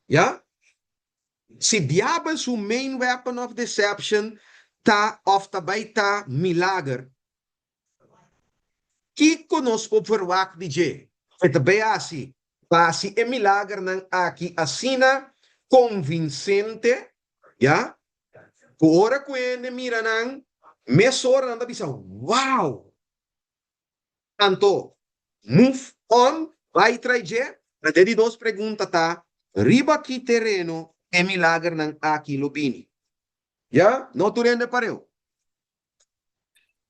Ja? Se diabo su main weapon of deception ta of tabay ta milagre, que conosco verwacht DJ? E tabay assim. Pasi e milagre nan aqui assina convincente. Ja? Ora kuene mira nan mesora nanda bisa. Wow! Anto, move on, vai trazer, até de duas perguntas, tá? Riba aqui terreno é milagre ng aqui lubini. Já? Não tu rende pareu.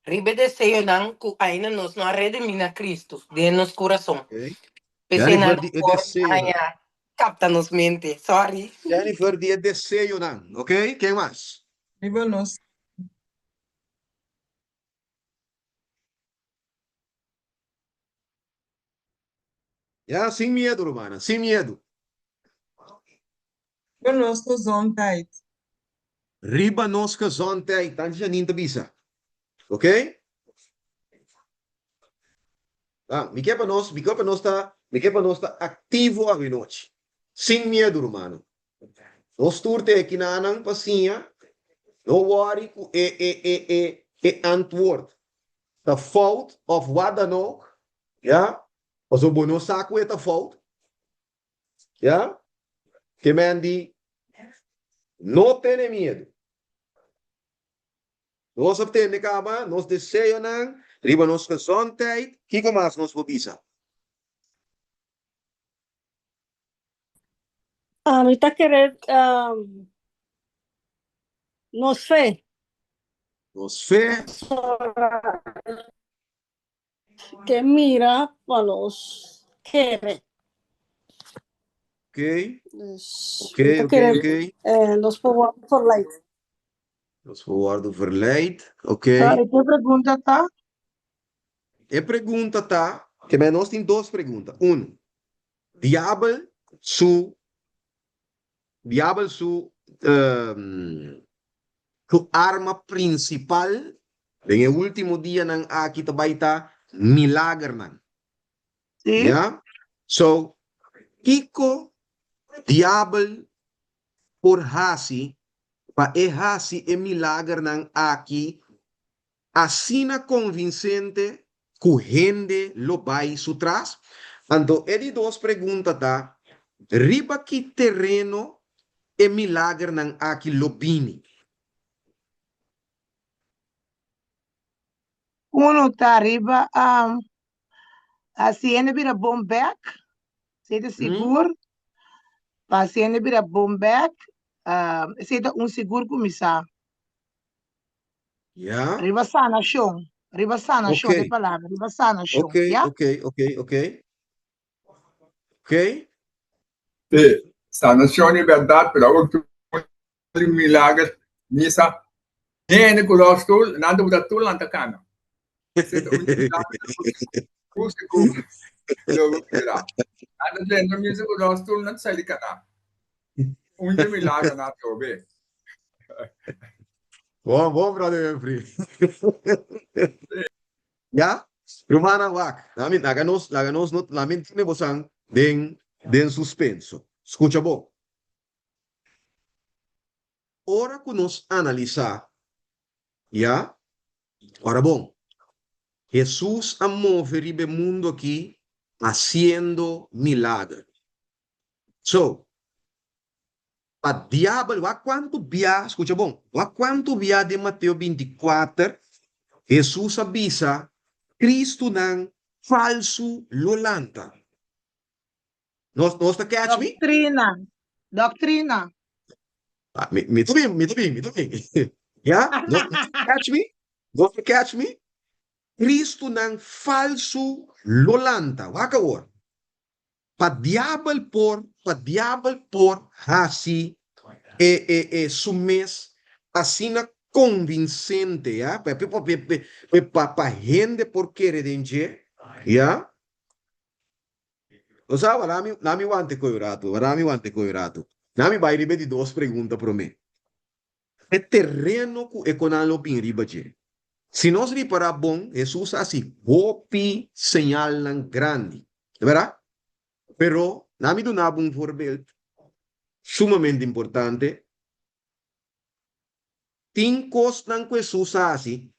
Ribe desejo nang ku ainda nos no redimina Cristo de nos coração. Okay. Pensei na É desejo. capta nos mente. Sorry. Jennifer, é desejo não, ok? Quem mais? Riba nos Já, sem medo, Romana, sem medo. gezondheid. Riba nos gezondheid, dan je niet te bisa. Ok? Ah, mi kepa nos tá ativo a noite. Sem medo, Romano. Nos turte aqui na anang pasinha, no worry ku antwoord. The fault of what dan ook, ja? Als we bono saco é the fault, ja? Que men die não tem medo. Nós obtemos kama, nos desejo nang, riba nos gezondheid, kiko mas nos pobisa. Ahorita querer nos fe. Nos fé, Que mira para los quiere. ok? Ahorita querer, Ok. los for life. Nos forward verleid, ok? ¿Qué pregunta está? E pergunta tá, que nós tem duas perguntas. Diabo su tu arma principal en el último dia nang aqui também tá milagre nang. Sí. Yeah? So, Kiko diabo por hasi pa hasi e milagre nang aqui assina convincente que gente lo vai sutras. Então, ele duas perguntas tá. Riba que terreno e milagre nang aqui lobini. Uno está arriba, haciendo bir bom back, zit seguro, haciendo bir bom back, zit seguro começar. Yeah. Arriba sana show Okay. de palavra, arriba sana show, Ok, yeah? ok. Sì, sta nazione verdad, però il milagre, nisa, niente con lo stool, nando da tu l'antacana. Siete un milagre, lo dirà. Ano din, minsan ko nung stool na sa likata. Hindi milagro na tobe. Bom, brother Jeffrey. Ya? Rumana wak. Namin, laganos not, namin tinibosang den suspenso. Escucha bom. Ora que nos analisar, ya? Ora bom. Jesús amó el mundo aquí haciendo milagros. So, a diabo, a quanto via, escucha bom, a quanto via de Mateus 24, Jesus avisa, Cristo não falso lolanta. Nós tá catch me? Doctrina. Me também. Yeah? Nós catch me? Nós catch me? Cristo não falso lolanta. Waka or. Pa diabo por hasi sumes assim convincente, ya? Pa gente por querer denje, ya? O sea, nami wante koirato. Nami vai ribe di duas perguntas para mim. É terreno que econalo bin riba je. Se nós reparar bom, Jesus assim, hopi señal ng grande. ¿Verdad? Pero, nami do nabo um voorbeeld, sumamente importante. Tem coisas que Jesus assim,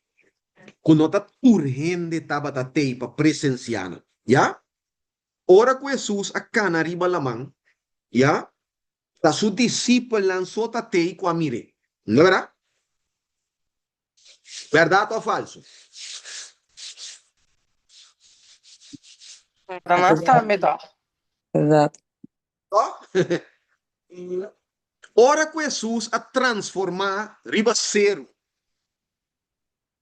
quando está urgente, estava para presenciar. Ya? Ora que Jesus a cana riba lamang, ya? Ta su discípulo lançou tatei com a mire. Não é verdade? Verdade ou falso? Verdade. Ó? Ora que Jesus a transformar riba zero.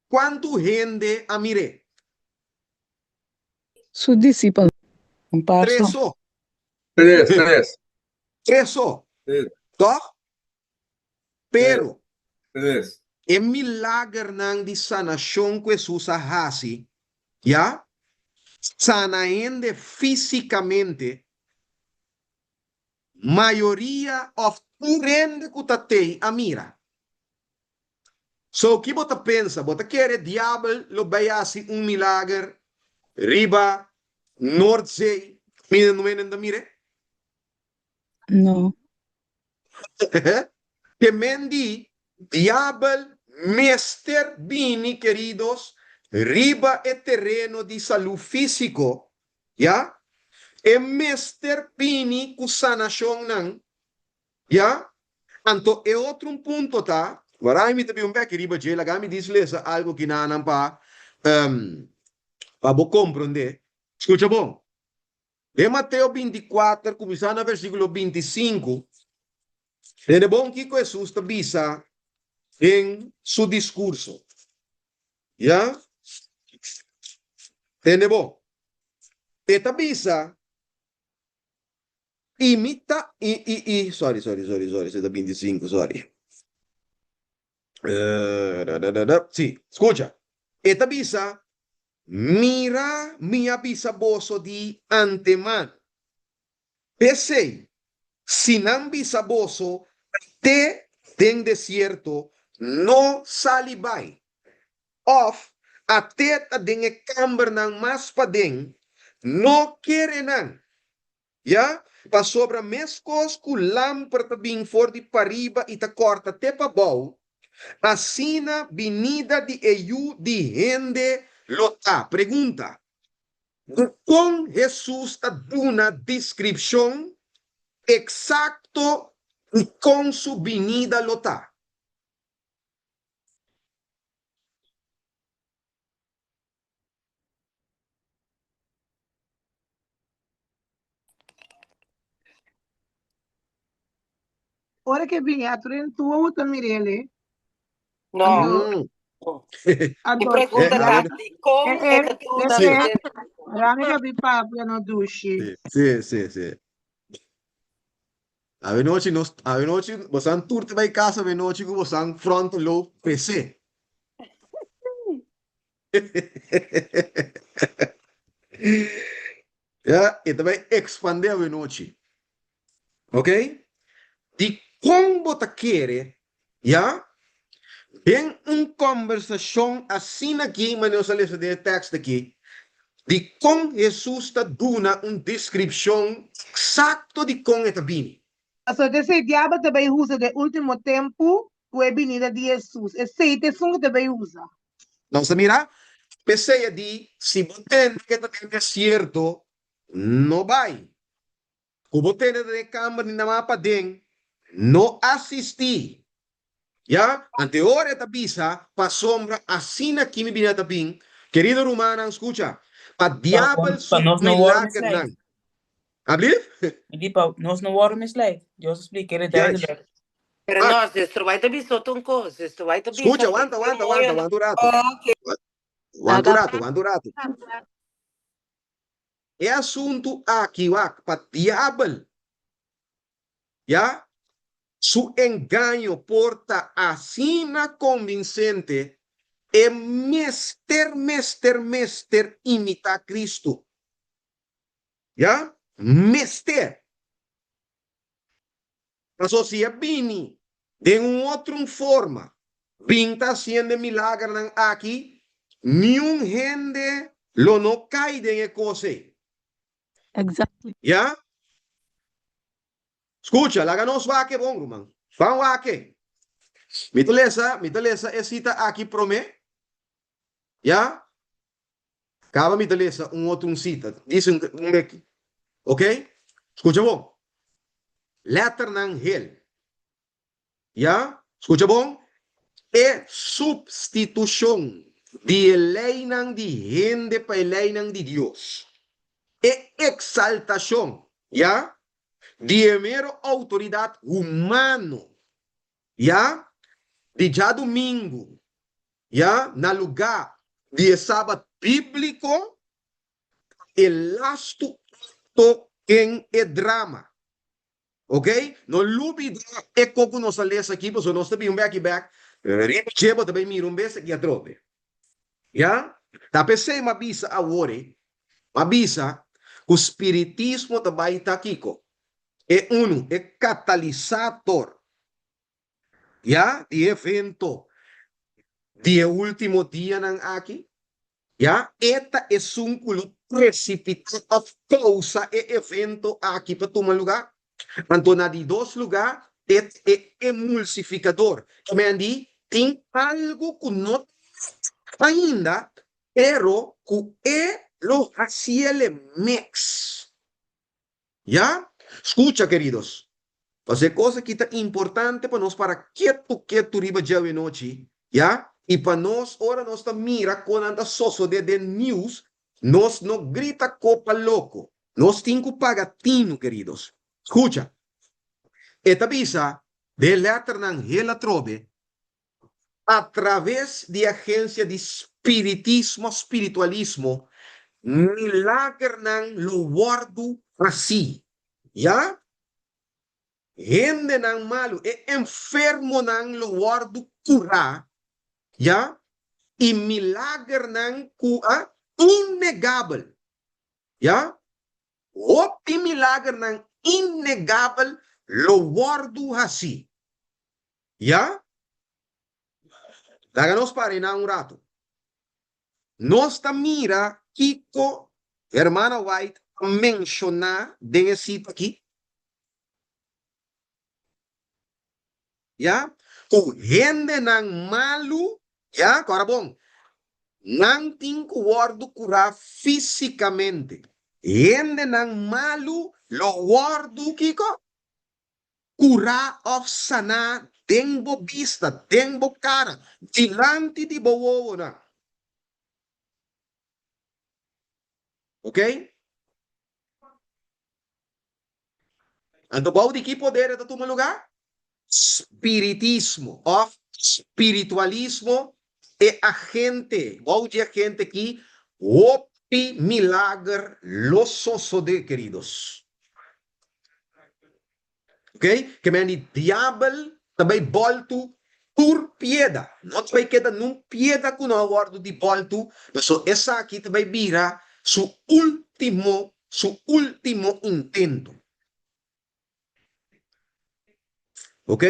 Quanto gente a mire? Su discípulo. Um par Três só. só. Tres. Três só. Tó? Pero, Tres. é milagre nang de sanação que Jesus a hasi, ya? Sanaende fisicamente, maioria of urende kutatei a mira. So, que bota pensa? Bota quer diabo lo baiasi milagre riba Noordzee, mira no menen da mire? Não. Que mendi diabo mester bini, queridos, riba e terreno de saúde físico, ya? E mester bini ku sanação nang, ya? Anto e outro ponto tá? Agora me tabi back riba je, lagami dislesa algo que nanan pa bo compreender. Escucha bom. De Mateus 24, começando no versículo 25, é bom que Jesus te avisa em seu discurso. Já? É bom. Te avisa, imita, sorry, é da 25, sorry. Sim, escucha. Te avisa, mira minha bisaboso de antemano. Pensei, si não bisaboso, te den desierto, no salibai. Of, até a den e camber nang mas pa den, no quere nang. Ya? Pa sobra mescos ku lampar ta bing for di pariba ita corta te pa bau, asina vinida di EU di hende lota. Pergunta. Com Jesus ta duna descripção exacto com su vinida lota. Ora que vinha, tu outra Mirele. No. E Ando, pergunta ya, tá, como é que tu na Sim. Ramica bi papia no dushi. Sì. A noite, você não turte vai casa, a noite que você não front lo PC. Ya, e também expandir a noite. Ok? De como te quer, já? Tem conversação assim aqui, mas eu só leio o texto aqui, de como Jesus está dando uma descrição exata de como está vindo. So, esse diabo também usa de último tempo com a venida de Jesus. Esse é o que também usa. Não se mira? Pensei de, se você que está certo, não vai. Como você de câmera na mapa den, não assistir. Ya, ante hora esta pisa, pa sombra, assim aqui me vinha tapin. Querido Romana, escucha. Pa diabel Pa su nós não war milagre misleid. nan. Ablir? Hindi pa, nós não war misleid. Deus explica ele Yes. duidelijk. Pero no, sister, vai te biso tungko. Sister, vai te biso. Escucha, aguanta un rato. Aguanta un rato. É assunto aqui, pa diabel. Ya, su engaño porta assim na convincente é mester imitar Cristo. Ya? Mester. Mas se é bini de outra forma, pinta haciendo milagre aqui, nenhum gente lo no cai de cose. Exactly. Ya? Escucha, la ganos va que bom, man. Van va que. Mitalesa, é cita aqui promé. Ya? Acaba mitalesa outro cita. Diz aqui. Ok? Escucha bom. Letter ng hell. Ya? Escucha bom. É substituição de lei ng de gente para lei ng de Deus. É exaltação, ya? De mero autoridade humano, ya? De já domingo, ya? Na lugar de sábado bíblico, elasto toquen e drama. Ok? No lubida é como nós lemos aqui, porque nós também back. Chebo também mira vez aqui atrás. Ya? Tapi saya mabisa awore, mabisa o espiritismo também está aqui. É catalisador. Ya? De evento. De último dia ng aqui. Ya? Esta é precipitado of causa e evento aqui para tomar lugar. Então, na de dois lugares, é emulsificador. Também tem algo que não ainda, pero que lo hacía el mix. ¿Ya? Escucha, queridos. Fazer coisa que é importante para nós, para quieto riba de noite, ¿ya? E para nós, ora nós tá mira quando anda sosso de news, nós não grita copa louco. Nós temos que pagar tino, queridos. Escucha. Esta visa de letra ng hela trobe, através de agência de espiritualismo, milagre ng luwardo assim. Ya? Gente ng malo, enfermo ng luwardo cura, ya? E milagre ng cura inegável. Ya? O milagre ng inegável luwardo assim. Ya? Dáganos para na un rato. Nós mira Kiko, hermana White, mencionar de esse aqui. Ya? O gente ng malu, ya? Agora bom. Nang ting guardo curar fisicamente. Gente ng malu, lo guardo, Kiko. Curar of sana, dengo vista, dengo cara, dilante di bowo na. Ok? Então, qual de que poder está tomando lugar? Espiritismo, of espiritualismo e agente. Qual de agente aqui? Opi milagre lososo de queridos. Ok? Que me diablo também volto por pieda. Não vai quedar num pieda que não guardo de volto. Mas essa aqui também vira su último su último intento. ¿Ok?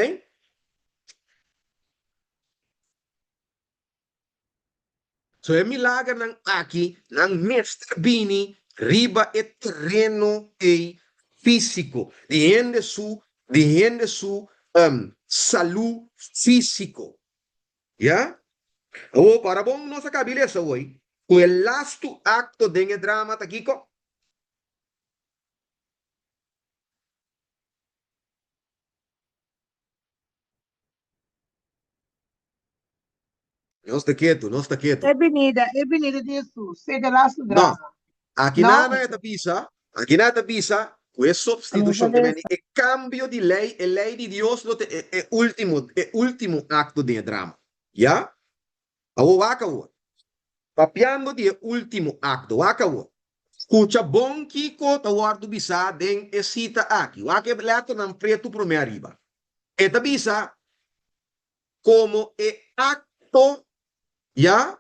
So, é milagre ng aqui, ng Mr. Bini, riba e terreno e físico, diende su salud físico. ¿Ya? O para bom nossa cabeça hoje, o last acto de drama tá aqui, não está quieto, não está quieto. Ebenida de Jesus. Say the last Não, drama. aqui Não. nada é da pisa, com substituição que vem, é cambio de lei, é lei de Deus, é último acto de drama. ¿Ya? Awo acabou. Papiando de último acto, acabou. Escucha bom Kiko, ta wardo bisa den esita aqui. O que leto nan preto pro me arriba. Eta bisa como acto, ya,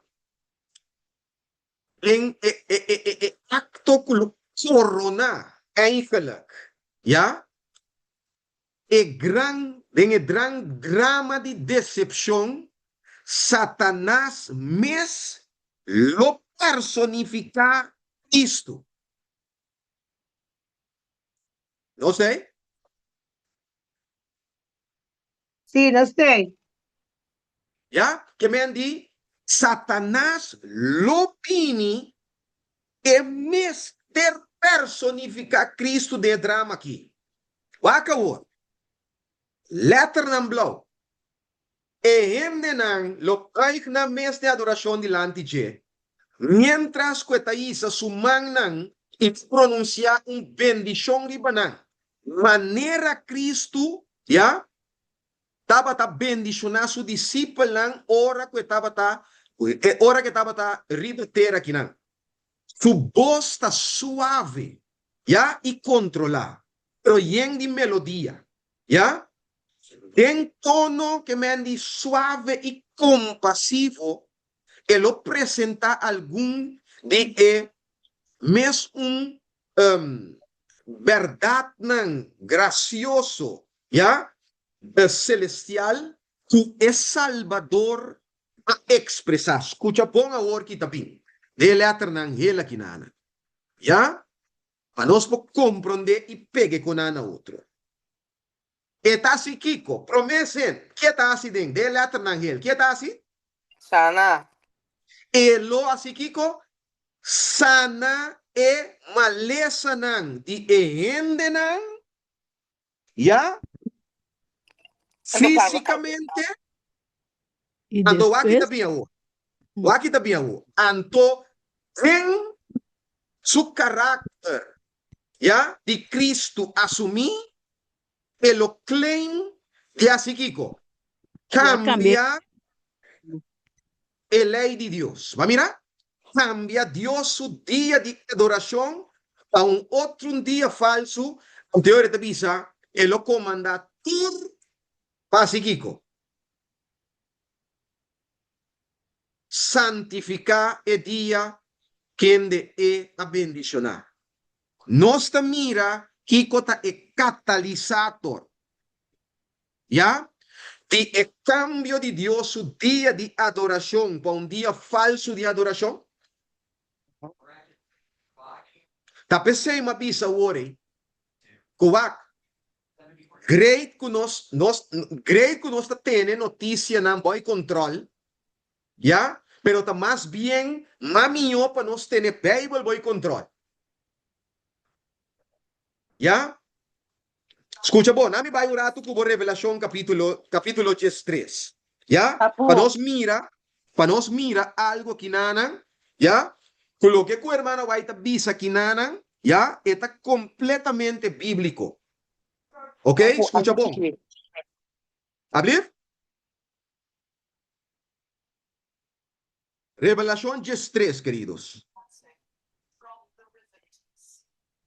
acto corona, eigenlijk, ya, gran drama de decepção, Satanás mes lo personifica isto. Não sei? Sim, não sei. Ya, que me andi, Satanás lo pini e mister personifica Cristo de drama aqui. Waka wo. Letter ng blow. E hemde nang lo kaik na mes de adoración delante de. Mientras que taisa sumang nang y pronuncia un bendición ribanang. Manera Cristo, ya, taba ta bendicionar su discípulo nang ora que taba ta ribeter aqui nang. Su voz está suave, ya, y controlar, pero yen de melodía, ya. En tono que me andi suave y compasivo, que lo presenta algún de mes un verdad nan gracioso, ya, celestial, que es salvador a expresar. Escucha, pon ahora que tapín. De letra nan hela kinana. Ya, para nos comprender y pegue con ana otro. Eta si Kiko, promesen, que tá assim dentro, de letra nan hel, que tá assim? Sana. Elo assim Kiko, sana e maleza nan, di ehende nan, ya, fisicamente, Y ando aqui después, também o, anto em su carácter, ya, de Cristo assumir, pelo claim de assim Kiko, cambia a lei de Deus. Va mirar? Cambia Deus su dia de adoração a outro dia falso. A teoria de visa, ele lo comanda tudo para Kiko. Santificar o dia quem de a bendicionar. Nossa mira, Kiko ta é catalisador. Ya? De cambio de Dios su día de adoración para un día falso de adoración. Tapesei uma bisa ore. Kuwak. Great que nos tiene noticia na boy control. Ya? Pero ta más bien mamio para nos tener Bible boy control. Ya? Escucha, bom, nami vai orar tu por Revelação capítulo 3. Ya? Para nos mira algo que nana, ya? Con lo que tu hermano vai ta bisa que nana, ya? Está completamente bíblico. ¿Ok? Escucha, bom. ¿Abrir? Revelação 3, queridos.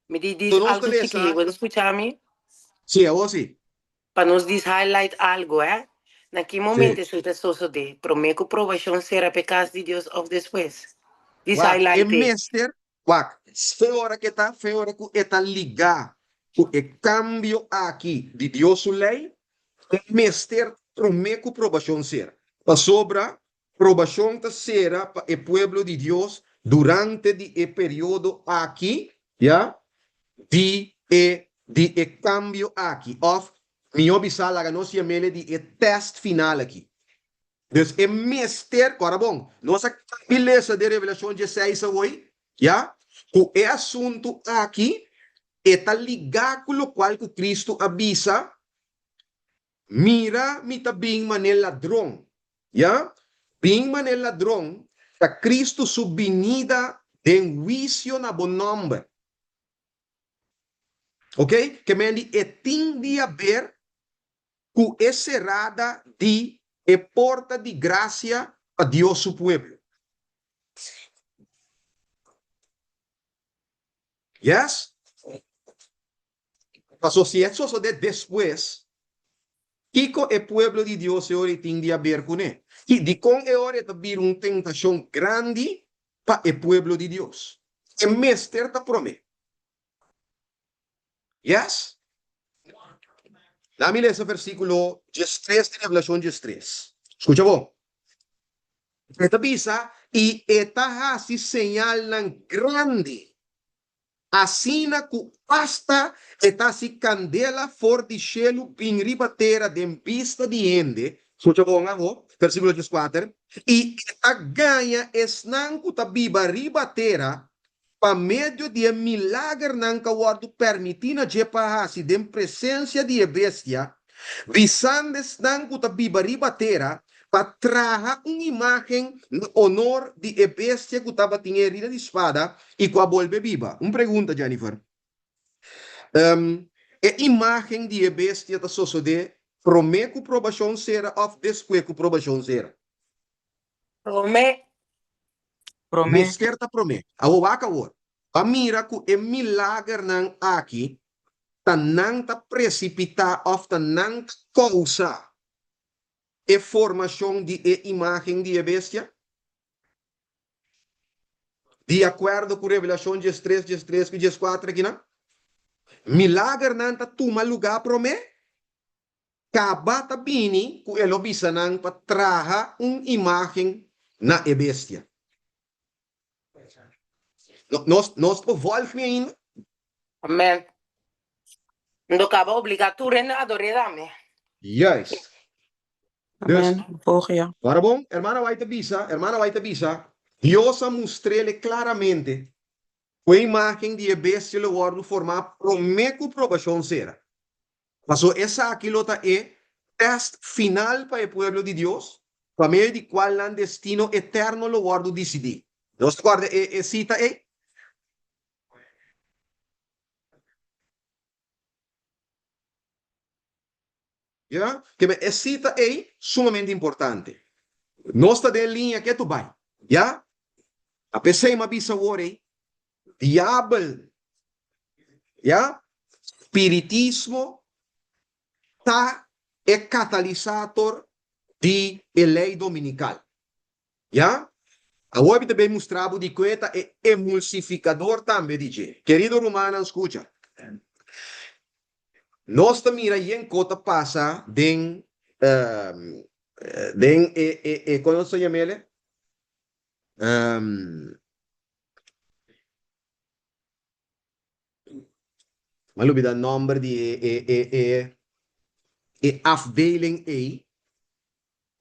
Me diz Tu não algo está chiquinho, lesa? ¿puedes escucharme? Sí, a vos sí. Para nos diz highlight algo, ¿eh? Naquele momento, isso é só de prometo provação será pecado de Deus ou depois. Diz Wak, highlight. Wak, Fora que está ligar o cambio aqui de Deus sua lei, mester prometo provação ser. Para sobra, provação será para o pueblo de Deus durante o período aqui, já, de cambio aqui. Of, minha obsala, a nossa mele de teste final aqui. Dus é mester, agora bom, nossa beleza de revelação 16 hoje, já, o assunto aqui está ligado com o qual que Cristo avisa, mira, mita bing manel ladrão, já, bing manel ladrão, que Cristo subvenida de juízo na bom nome, ok? Que me di tem de haver com é cerrada de porta de graça a Deus su pueblo. Yes? Pasó si eso de después, Kiko el pueblo de Dios se ora tem de haber con él. Y de con e ora tabir una tentación grande para el pueblo de Dios. El mester ta promete. Yes? Dame esse versículo 13 de Revelación 13. Escucha vos. Esta visa y esta así señalan grande. Assim na pasta está assim candela for de chelo pin ribatera de pista de ende. Escucha bom, versículo 14. E esta ganha esnan kuta biba ribatera pa medio de milagre nan kawardo permitina je pahasi de presença de bestia. Visandes nan kuta biba ribatera para trazer uma imagem no honor de bestia que estava tinha herida de espada e que a volve viva. Uma pergunta, Jennifer. A imagem de bestia da sociedade promete que provação será ou después que provação será? Promete. Mesquerta promete. A waka wor. A mira que é milagre nan aqui, ta nan ta precipita ou ta nan ta causa e formação de imagem de bestia? De acordo com Revelação 13, 13 e 14 aqui, não? Milagre não está toma lugar para mim? Cabata bini com ele obisa não para trazer uma imagem na bestia. Nós voltamos ainda. Amém. Não acaba obrigatório na adoradame. Yes. Amen. Volg je. Agora bom, hermana vai te bisa. Deus mostrou claramente a imagem de bestia lo guardo formar prometo provação será. Passou essa aqui lota é teste final para o pueblo de Deus, para meio de qual o destino eterno lo guardo decidir. Nós guarda cita aí. Ja? Que me cita aí sumamente importante. Nós está de linha que tu vai, já? A pessoa me avisa agora, diabo, já? Espiritismo tá é catalisador de lei dominical, já? A web também mostrava de que é emulsificador também, DJ. Querido Romano, escuta. Nós também em cota passa como se chama ele? Mas olvidar o nome de afdeling A,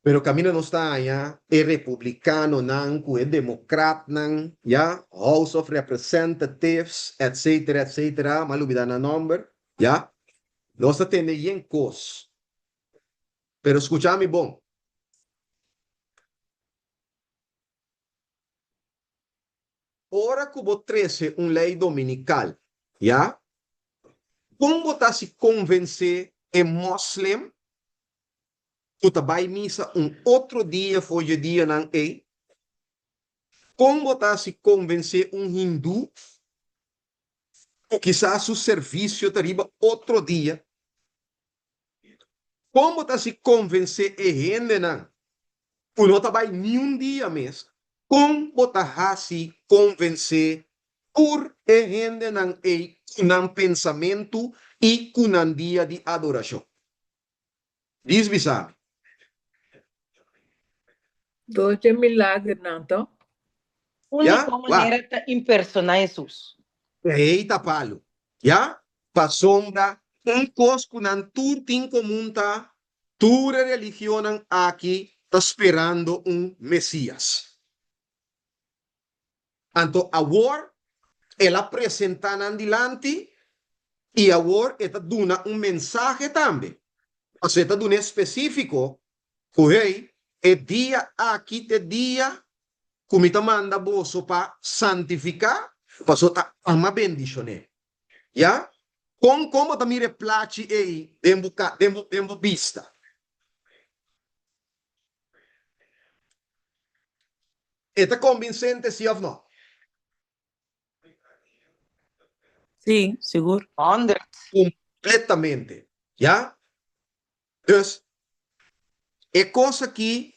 pero camino não está allá, é republicano, não, é democrata, não, já, House of Representatives, etc., mas olvidar o nome, já, nós temos em cos, pero escúchame bom. Ora que vos trece lei dominical, já? Como você se convencer em muslim, você vai missa outro dia, foi o dia não é? Como você se convencer hindu, quizás o serviço arriba outro dia. Como você se convencer gente não? Você não vai nem dia mesmo. Como você se convencer Por e gente nang e kunang pensamento e kunang dia de adoração. Diz bisami. Doce milagre, não, então? Única Wa? maneira de impersonar Jesus. Eita palo. Ya? Pa sombra, cos kunang turting comunta, tura religião aqui, tá esperando Messias. Anto, agora, ela apresenta andilante e agora ela duna mensaje também. Você está dando específico, correi, é dia aqui, te dia, como te manda bolso para santificar, para só tá uma bendição, né? Ya? Como te mire placi aí, dembo vista. É convincente, sim ou não? Sí, seguro. 100. Completamente. Ya? Dus, é coisa que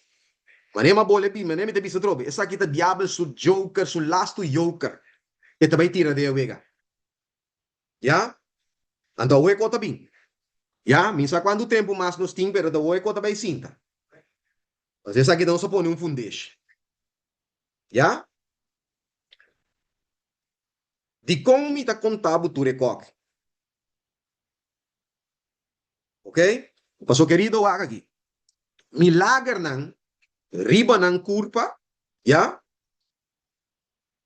manema bole bi, manema te bisa trobe. Essa aqui tá diabo su joker, su last joker. E também tira de wega. Ya? Então, o eco tá bem. Ya? Minsa quanto tempo mais nos tem, pero o eco tá bem cinta. Mas essa aqui não se põe fundeixe. Ya? De como me tá contado tu recoque. Ok? Passou querido aqui. Milagre nan, riba nan curpa, ya?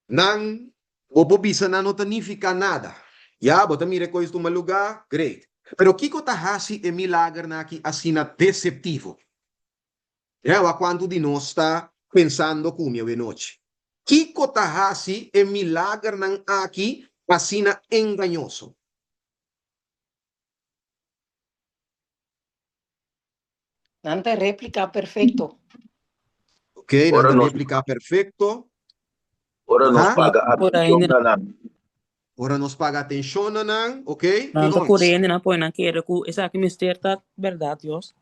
Nan, o bisa na não significa nada. Ya, bota mire coisa do lugar, great. Pero kiko tahasi e milagre na aqui assina deceptivo. Ya, a quanto de nós está pensando como eu noite. Kiko tahasi e milagre nan aqui assina engañoso. Nanta réplica perfeito. Ok, Ora não nos, replicar perfeito. ora nos Aha. paga Ora atenção ainda na Ora nos paga atenção nan, ok? não Digo tá mais. correndo, não põe na queira que essa aqui mistério tá verdade, Deus.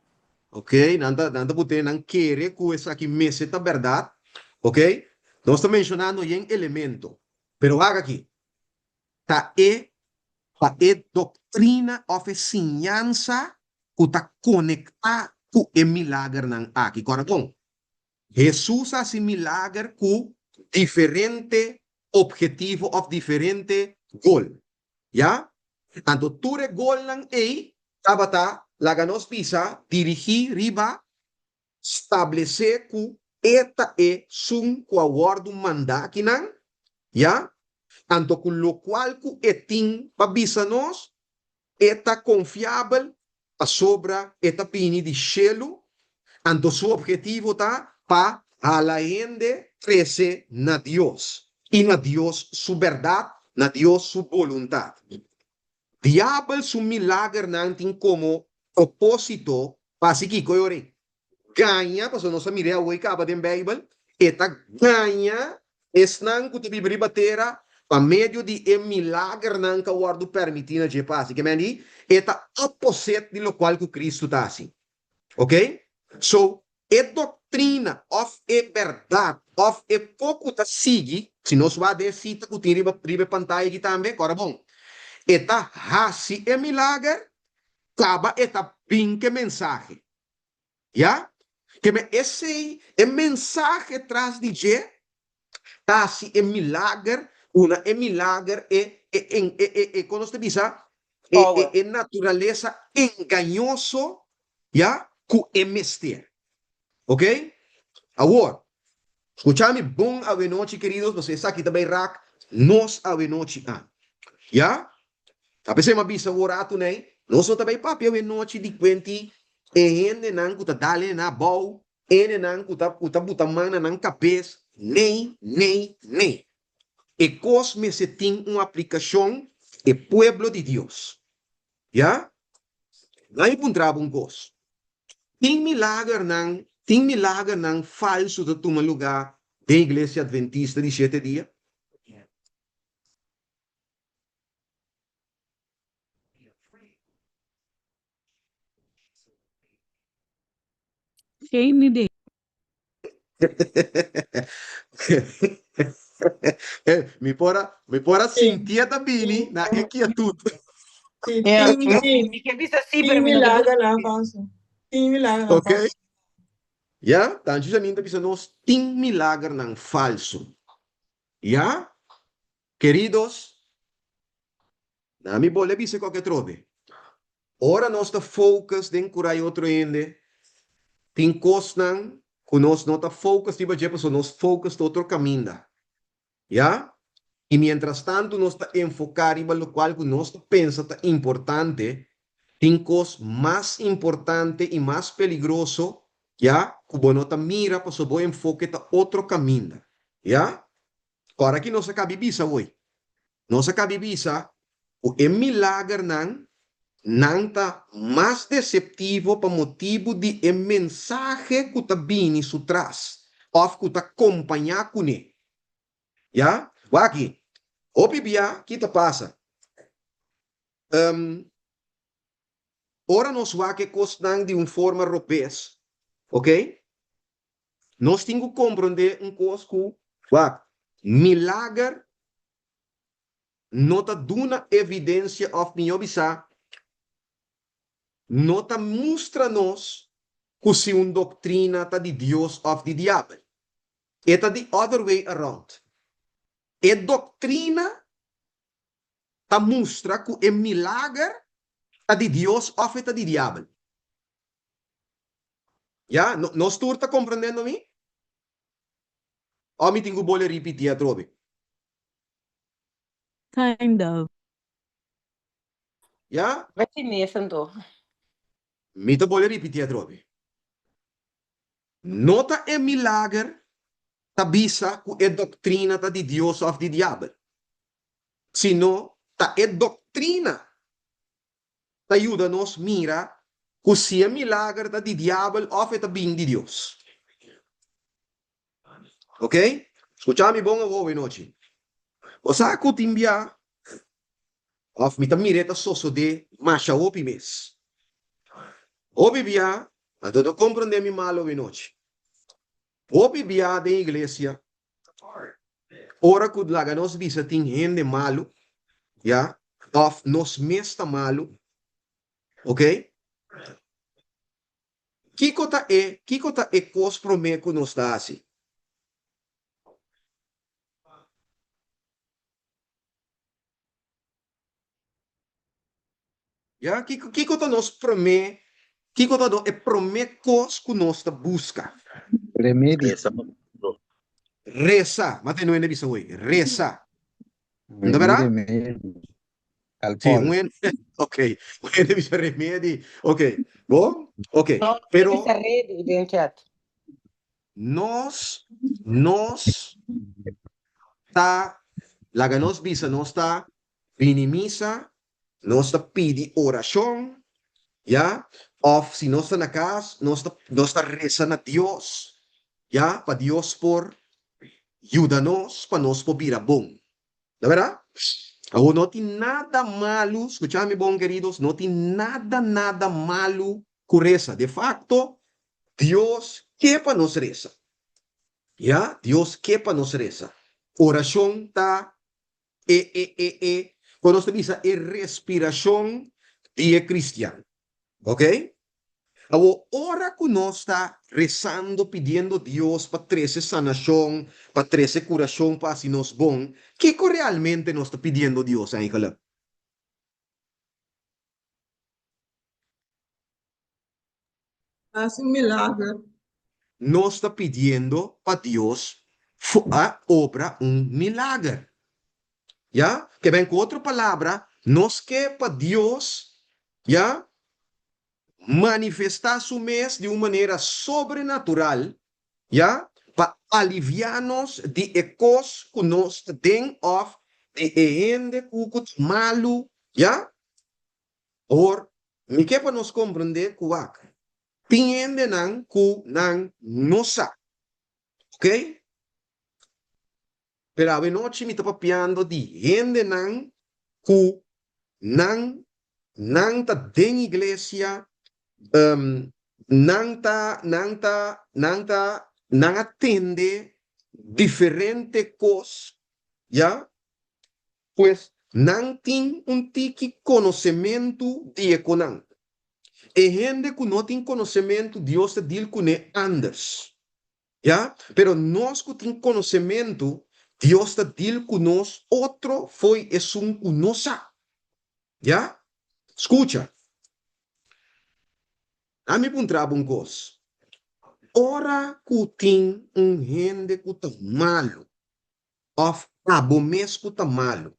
Ok? Nanda bote não querer que essa aqui meseta verdade, ok? Nós estamos mencionando em elemento, pero haga aqui, tá doutrina of ensinança que tá conectada com o milagre nan aqui, correto? Jesus hace milagre com diferente objetivo of diferente goal, ya? Tanto tu gol nan tabata laganos pisa dirigir riba estabelecer que eta é sun com aguardo mandakinan, ya? Tanto com lo qual que etin babisa nos, eta confiável a sobra eta pini de chelo, tanto su objetivo tá pa a la gente crece na Dios, y na Dios su verdad, na Dios su voluntad. Diablo su milagre nantin como propósito, pasi que coyore ganha, porque nós mire a wake up den Bible, eta ganha esnan que te bibri batera pa meio de milagre nan ka guardo permitina je pasi, que mendi eta opposite de lo qual que Cristo tá assim. Ok? So, é doutrina of é verdade, of é pouco tá sigue, se nós vai de cita que tem riba pantalla aqui também, agora bom. Eta hasi é milagre, acaba eta pinque mensagem. Ya? Que me esse mensaje tras de je, hasi é milagre, una é milagre quando você diz, é natureza engañoso, ya? Que é mister. Ok? Agora, escutame bom a noite, queridos, você está aqui também, Rack, nós a noite, ya? A pessoa me bisa orato, né? Nós também papi a noite de 20, ene nan kuta dale na bau, ene nan kuta buta mana nan cabeça, nem. E cosme se tem uma aplicação, é pueblo de Deus. Ya? Lá encontrava cos. Tem milagre nan falso de toma lugar da igreja adventista de 7 dias. Geen idee. Mi pora sentir também na quietude. Yeah, Ting me que visa assim, pero me não milagre na Afonso. Ting milagre na Ok? Afonso. Ja? Dan justamente bisa nos ting milagre ng falso. Ja? Queridos, na mi bole bisa ko que trove. Ora nós ta focus den kurai outro ende. Tem cosnan, que nós não ta focus tipo de pessoa, nós focus outro caminho. Ja? E mientras tanto nós ta enfocar em lo qual que nós ta pensa ta importante, tem cos mais importante e mais peligroso, ja? Que bueno ta mira para so enfoque ta outro caminho. Ja? Agora que nós acaba bisa hoje. Nós acaba bisa o milagre não tá mais deceptivo para motivo de mensagem que tá vindo su traz, ou que tá acompanhar com ele. Já? Aqui, o bibia, que tá passa? Ora nós que costam de uma forma robês, ok? Nós temos que compreender coisa que milagre não tá dando evidência of minha bisa, não tá mostra-nos que se uma doutrina tá de Deus ou de diabo. Eta the other way around. E doutrina ta mostra que é milagre tá de Deus ou tá de diabo. Já? Nós tu tá compreendendo me? Ou me tenho que repetir a trobe? Kind of. Já? vai ser nesse então. Me te boleh repetir a trobe. Nota é milagre ta bisa que é doutrina tá de Deus ou de diabo. Sino ta é doutrina ta ajuda nos mira que se é milagre tá de diabo ou é bem de Deus. Ok? Escuchame bom a boa noite. O saco timbia of mita mireta soso de masha opi mes. Opi bia, a todo comprende mi malo a noite. Opi bia de iglesia. Ora kud laga nos visa ting hende malo, ja? Of nos mesta malo. Ok? Kiko ta e kos promeco nos dasi. Ja, kiko ta nos prome, kiko ta do e promecos que nos ta busca. Remedio. Reza, mate no ene bisa hoy, reza. ¿No Remedio, verá? remedio. Sí, Alcohol. ok, un ene bisa remedi, ok, bom, ok, Não, pero bisa rede dentro chat. nos ta, laga nos bisa, nos ta vinimisa, nos ta pidi oración, ya, of si nos ta na casa, nos ta reza na Dios, ya, pa Dios por ayúdanos, pa nos po bira bom. ¿La verdad? Oh, no tiene nada malo, escuchadme, bon queridos, no tiene nada malo con reza. De facto, Dios quepa nos reza. ¿Ya? Dios quepa nos reza. Oración ta, cuando se dice, respiración de cristiano. ¿Ok? Ahora, ora que nos está rezando, pidiendo Dios para 13 sanación, para 13 curación, para si nos bon, ¿qué realmente nos está pidiendo Dios, Ángela? Faz milagre. Nos está pidiendo para Dios obra un milagre. ¿Ya? Que ven con otra palabra, nos que para Dios, ¿ya? Manifestar su mes de una manera sobrenatural, ¿ya? Para aliviarnos de ecos que nos den of de ende kukut malu, ¿ya? Or, mi que para nos comprender kuak, tiende nan ku nan nosa, ¿ok? Pero a noche me está papiando de ende nan ku nan ta den iglesia, nang ta nang atende diferente cos, ¿ya? Pues, nan tin un tiki conocimiento de econan. E gente que no tiene conocimiento, Dios te dil con anders. ¿Ya? Pero nós que tem conhecimento, Deus está dil conosco, outro foi es um conosco. ¿Ya? Escucha. A mim perguntar um coisa. Ora que tem gente que está malo, of abomes que está malo,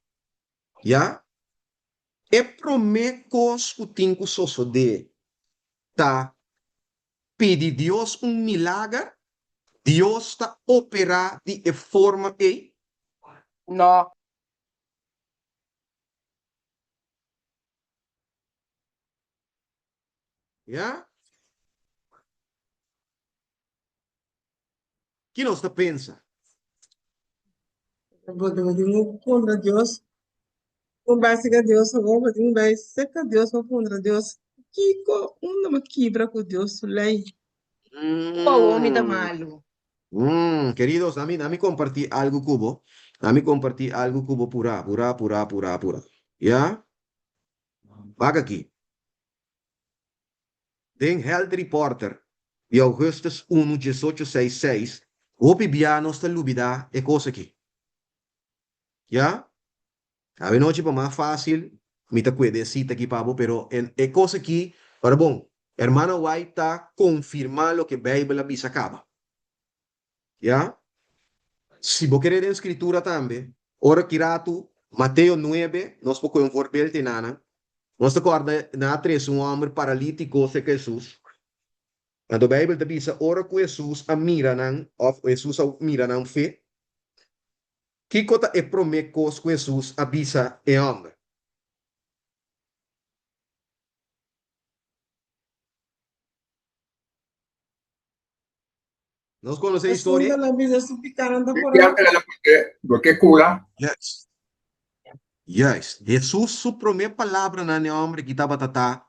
¿ya? É promecos que tem que suceder, tá? Pedir Deus milagre, Deus está operar de forma que No. ¿ya? ¿Qué nos está pensa? Podemos contra Deus. O básico é Deus, o bom podemos vai seca Deus, o contra Deus. Kiko, uma quebra com Deus, lei. O homem tá malo. Queridos, dame compartir algo cubo. Dame compartir algo cubo pura. ¿Ya? Vaga aqui. Den Health Reporter de Augustus 1, 1866. Opi bianos ta lubida e cosa aqui. ¿Ya? A ver, noche para más fácil, me te puede decir aquí, pavo, pero en cosa aquí, para bom, hermano White está confirmar lo que Bible avisa acaba. ¿Ya? Si vos querés en escritura también, ora kiratu, Mateo 9, nos podemos volver de nana, nos acorda na 3, um homem paralítico de Jesus. A Bible te avisa, ora que Jesus a mira nan, of Jesus a mira nan fe, que cota é promecos que Jesus avisa e homem. Nós conhecemos a A segunda história? la vida suplicando por ¿Qué lá. hace la mujer? ¿Por qué cura? Yes. Yes. Jesus, su primeira palavra na ne homem que estava tatá,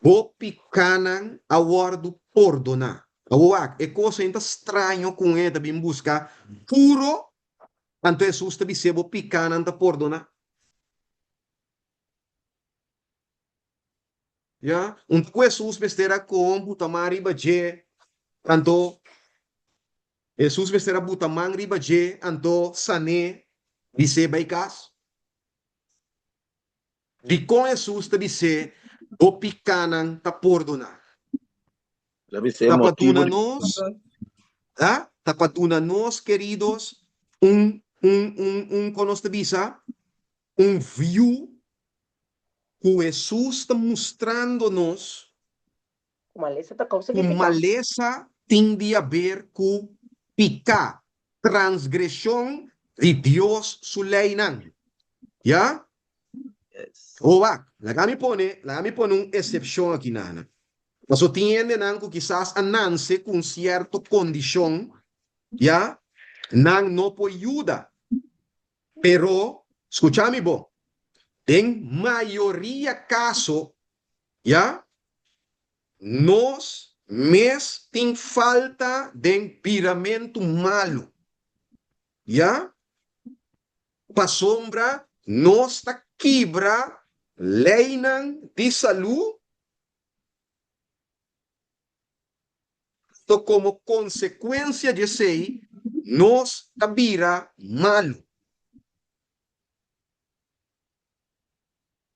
o picanan a wardo perdonar. Awak, é coisa ainda estranho com ele também buscar puro, anto Jesus também se o picanan ta perdonar. Ya, Jesus bestera com butamari baje, anto Jesus bestera butamangri baje, anto sane, disse baikas. Di com Jesus te dice, o picanan ta perdonar. Tapatuna nos, tapatuna nos, queridos, con te visa, un view que Jesus está mostrando-nos Maleza tá causa que maleza tem de haver com picar, transgressão de Deus su lei não. Ya? Oba, la me pone una excepción aquí, nana. Mas entiende que quizás anance con cierta condición, ya, nan no puede ayudar. Pero, escúchame, bo, en mayoría caso, ya, nos mes tem falta de empiramento malo, ya, pa sombra, nos ta quebra lei de saúde, como consequência de sei, nos vira malo.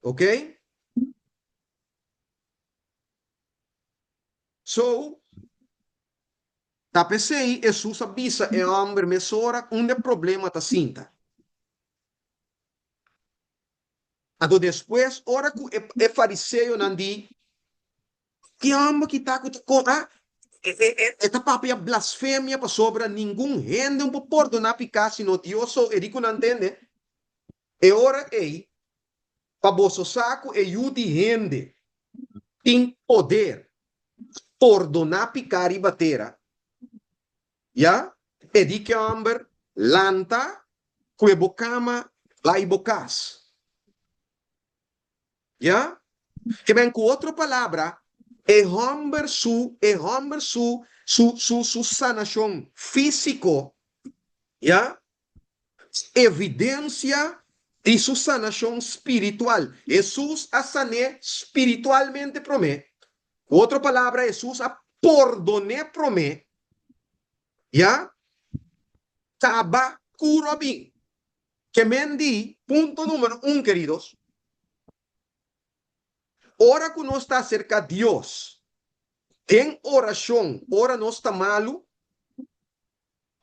Ok? So, tapesei, Jesus avisa é homem mesora onde problema ta cinta. Ado depois, ora que é fariseu nandi, que homem que tá com esta papia blasfêmia para sobra nenhum gente não pode perdonar picar se não Deus só erico não entende. É hora aí para vosso saco e o de gente tem poder perdonar picar e bater. Já? E di que amber lanta que bocama vai bocas. Já? Que vem com outra palavra, su sanación físico, ¿Ya? Evidencia de su sanación espiritual. Jesús a sané espiritualmente promé. Otra palabra, Jesús a perdoné promé. ¿Ya? Taba curabin. Que mendi, punto número 1, queridos. Ora que no está cerca de Dios. Tem oração, ora não está malo.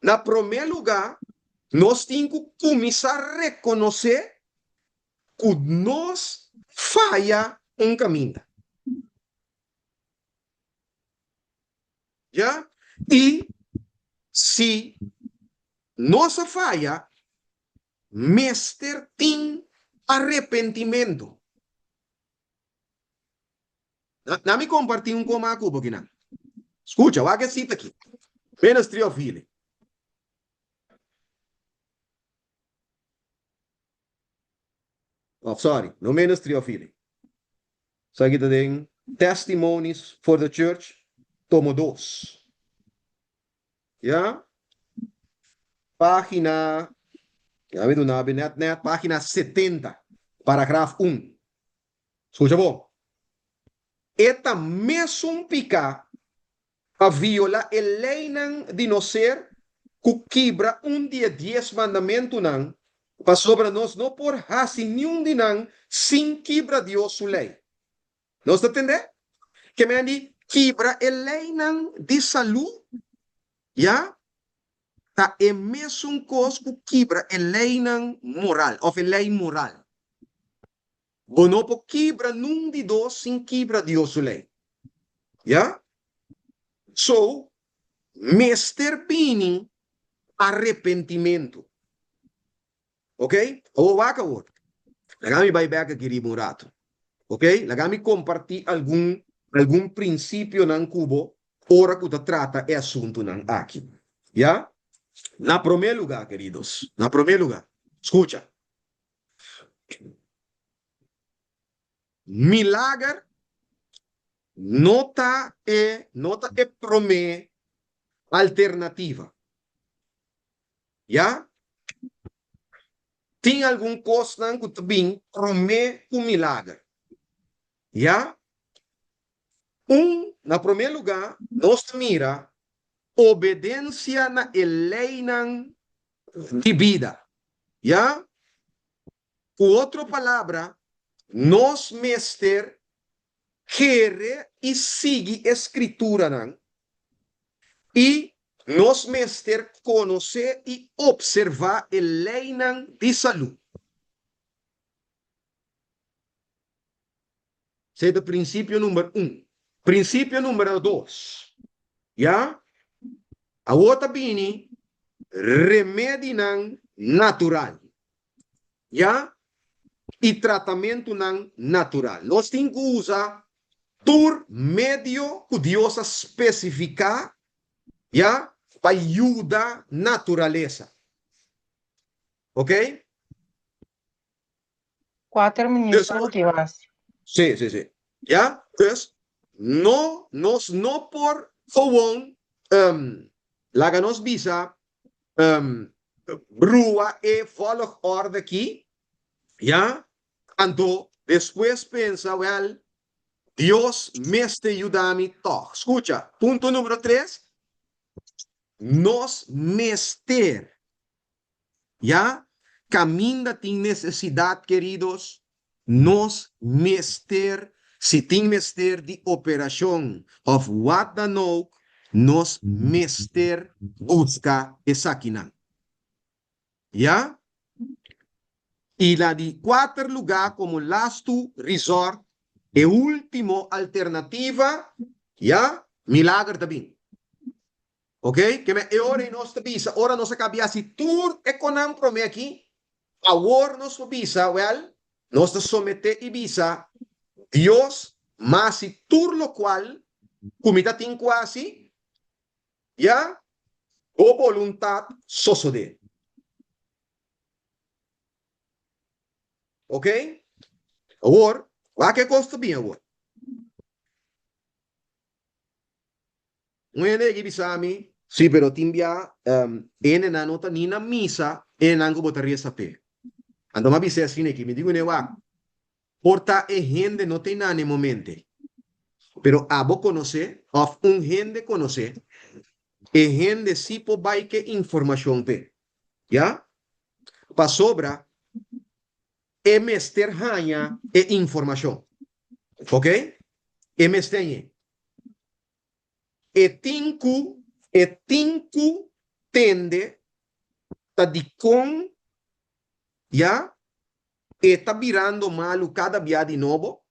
Na primeiro lugar, nós temos que começar a reconhecer que nós falha um caminho. Já? E se nossa falha, mestre tem arrependimento. Não me compartilhe um com a Cuba aqui, não. Escuta, o que cita aqui. Menos triofile. Oh, sorry, no menos triofile. Só que tem Testimonies for the Church, tomo 2. Já? Página, já me do net, página 70, parágrafo 1. Escuta bom. Eta mesmo pica a viola a lei de não ser que quebra dia 10 mandamento não, para sobre nós não por assim nenhum de não, sem quebra Deus sua lei. Nós está entendendo? Que me andi quebra a lei de saúde, já? Tá é mesmo coisa que quebra a lei moral, ou a lei moral. Bono po quebra num de dois sem quebra Deus sua lei. Já? So, Mr. Pini, arrependimento. Ok? O vaca o Lagami vai back aqui um rato. Ok? Lagami compartir algum princípio nan cubo, ora que trata é assunto nan aqui. Já? Na primeiro lugar, queridos. Na primeiro lugar. Escucha. Milagre nota é promê alternativa. Já? Tem algum coisa que também promê um milagre. Já? Na primeiro lugar, nós mira obediência na lei de vida. Já? Com outra palavra, nós mestre quer e sigue escritura não? E nós mestre conhecer e observar a lei de saúde. Esse é o princípio número 1. Princípio número 2. Já? A outra bini remédio natural. Já? E tratamento natural. Nós temos que usar por meio que Deus especificar, já? Para ajudar a natureza. Ok? 4 minutos Eso- aqui, mas. Sí, sí, sí. ¿Ya? Entonces, no por gewoon, laga nos visa, brua e volg orde aqui, ¿ya? Anto, después pensa, well, Dios me está ayudando todo. Escucha, punto número 3, nos mester, ¿ya? Camina sin necesidad, queridos, nos mester, si tem mester de operação of what dan ook, nos mester busca essa quina. ¿Ya? Y la de 4 lugar como last resort, e último alternativa, ¿ya? Milagre também. Ok? Que me ora e nós visa, ora nós cabia se tur econam prome aqui, agora nós visa, well, nós somete e visa Dios, mas se tur lo qual, comida tem quase, ya, o voluntad sosode. Ok? Agora, lá que custa bem agora. Um ene que bisami, Sí, pero timbia, ene na nota ni na misa, ene nango botaria sape. Ando mabise assim aqui, me digo ne wa, porta e gente não tem nada momente. Pero abo conocer, of gente conocer, e gente si po vai que informação pe. Ya? Pa sobra, e mester hanya e informação. Ok? E mestenye. E tinku tende ta dicon, ya? E tá virando malu cada dia de novo.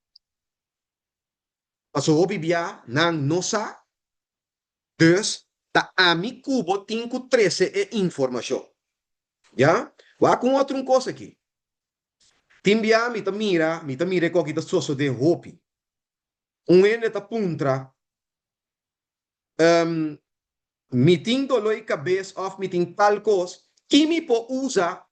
Paso hobi bia nang nosa. Dus, ta ami cubo tinku 13 e informação. Ya? Wa com outra coisa aqui. Timbia mi ta mira ko kita soso de hopi. Ene ta puntra meeting doloi cabeça of meeting tal cos kimi po usa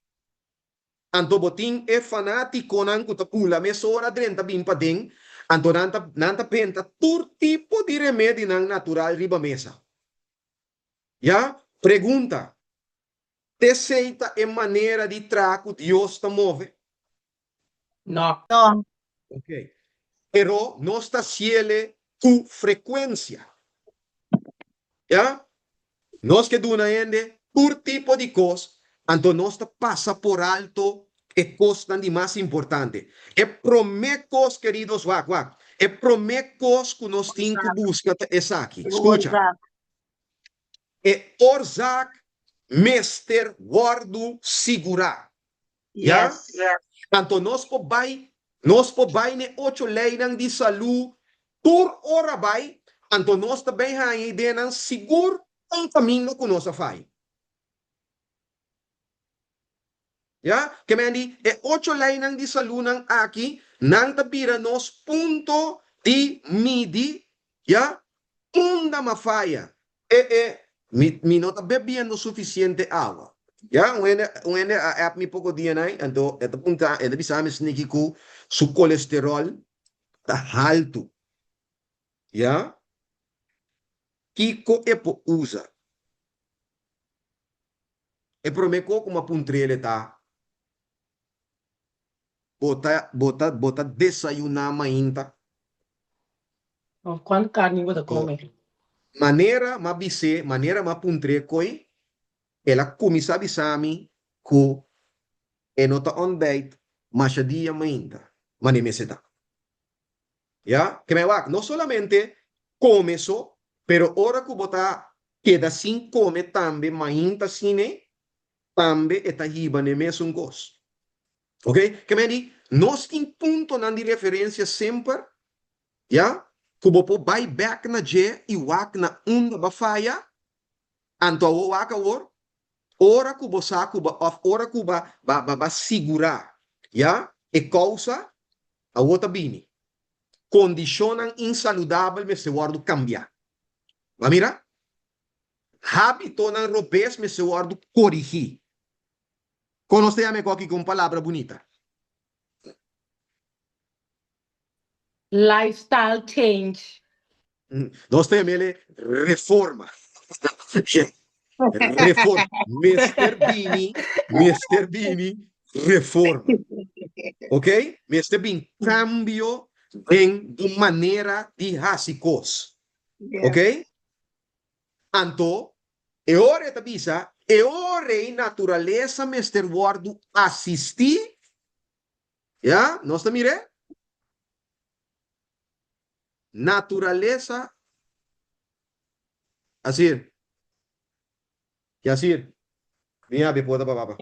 anto boting e fanático nan kutapula mesora drenta bim pa ding anto nanta penta tur tipo de remédio nan natural riba mesa. Ya? Pergunta. Te aceita e maneira de traco Deus te move? No. No. Ok. Pero no está ciele com frequência. Ya? Nós que duna ende por tipo de coisa, então nós passa por alto e coisa de mais importante. E prometos, queridos, wak. E prometos que nós temos que buscar essa aqui. Escuta. Orzak. E orzak mester guardo segurar. Ya? Yes. Então nós vai ne 8 leis de saúde, por hora vai, então nós também aí denan seguro um caminho que nós faz. Ya? Que me di, e 8 leis de saúde nang aqui, nang tabira nos punto de midi, ya? Unda mafaya. Mi não está bebendo suficiente água. Ya, un ap mi poco dia nai, ando esta punta, esta bisa mi sniki ku su colesterol ta alto. Ya? Kiko epo usa. E promeko kuma puntrele ta. Bota desayunar mainta. Quanto carne você come? Maneira ma puntre koi, ela kumisa bisami ku enota on bait, mashadia mainta. Manimeseta. ¿Ya? Que me va, no solamente come eso, pero ahora que bota queda sin come también, mainta cine, también está jiba ne mes un gos. ¿Ok? Que me di, nos in punto nan di referencia sempre, ¿ya? Kubo po buy back na je i wak na unda bafaya, anto o waka wor, ora kubo sa kuba of ora kuba ba segurar, ¿ya? E causa a outra bini. Condicionan insaludable me se guardo cambiar. Va mira? Hábito nan robes me se guardo corrigir. Conoce a me aqui com palavra bonita. Lifestyle change. Nós temos ele reforma. Reforma. Mr. Bini, reforma. Ok? Mr. Bini, cambio de maneira de hasicos. Yes. Ok? Anto, e ora tabisa, e ora natureza Mr. Guardo assistir. Ya? Nós te mire? Natureza. Así. Y así. Mira, me puedo papá.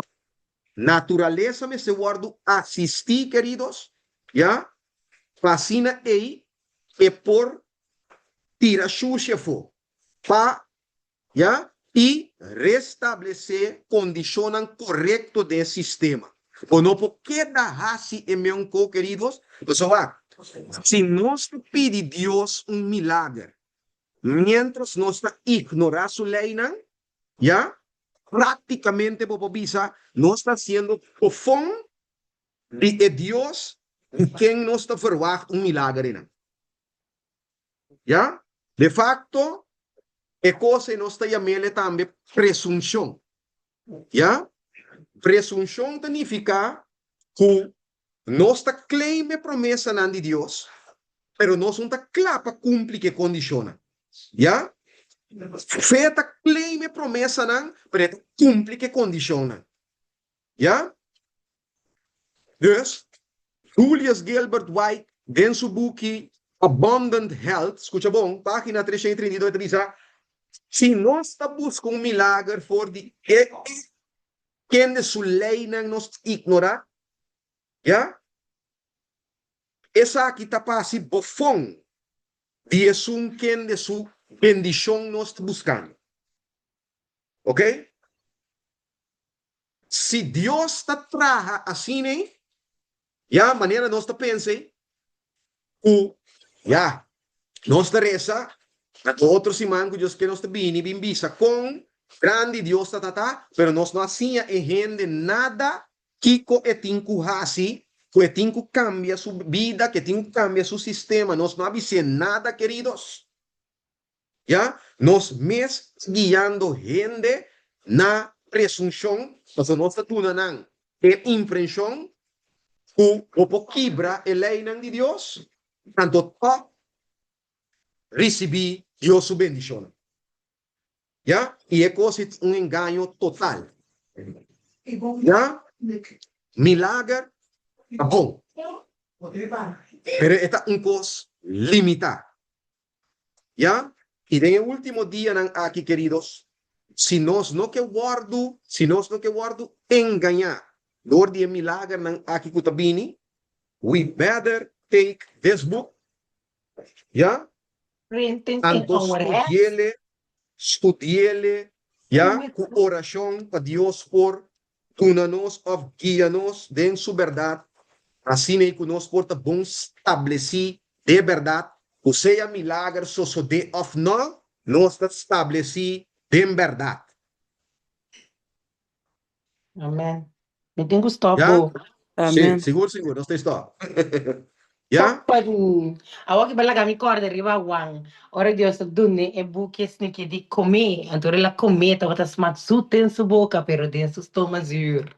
Natureza Mr. Guardo assistir, queridos. Ya? Fascina e por tira sucia fo. Pa, ya? E restabelecer condiciones correcto del sistema. O no porque da así en meonco, queridos. Pues va. Si nos pide Dios un milagre, mientras nos ignora su ley, ya prácticamente Popobisa no está haciendo profund de Dios quien nos está verwacht un milagre. Ya, de facto, E cosa nós está chamando também presunção. Já? Presunção significa que nós está claim promessa de Deus, pero nós não está claro para cumprir que condiciona. Já? Fé está claim promessa pero está cumprir que condiciona. Já? Dus, Julius Gilbert White, den su boek Abundant Health, escucha bom, página 332, diz, se nós está buscando milagre for de quem de sua lei não nos ignora, já? Essa aqui está para si bofão, de quem de sua bendição nós está buscando. Ok? Se Deus está traja assim, né? Já, maneira nós está pensando, já, nós está reza, outro simão que Deus que nós está bem visa com grande Deus está, pero nós não assim gente nada que coetinku hasi, coetinku cambia sua vida, que tinha cambia seu sistema, nós não avise nada, queridos. Já, nós mes guiando gente na presunção, mas nós está tudo não, é impressão, o quebra a lei de Deus, tanto recebi Deus sua bendição. Já? E é coisa engano total. Já? Milagre, tá bom. Pero é coisa limitada. Já? E no último dia aqui, queridos, se nós não que guardo enganar, door die milagre aqui que tabini, we better take this book, ja? Printing in Anto our heads. estudiele, ja? Com oração para Deus por tunanos of guia-nos den su verdade, assim é que nós porta bom estabelecer de verdade, o seja milagre so de of não, nós estabelecer de verdade. Amen. Me tem que stop, Ja? bo. Amen. Sim, seguro, nós está. Ja? Awak balaga mi corda riba wang. Ora Dios dunne e buque sniki di comer. Antore la cometa vata smat su ten su boca, pero den su stoma zur.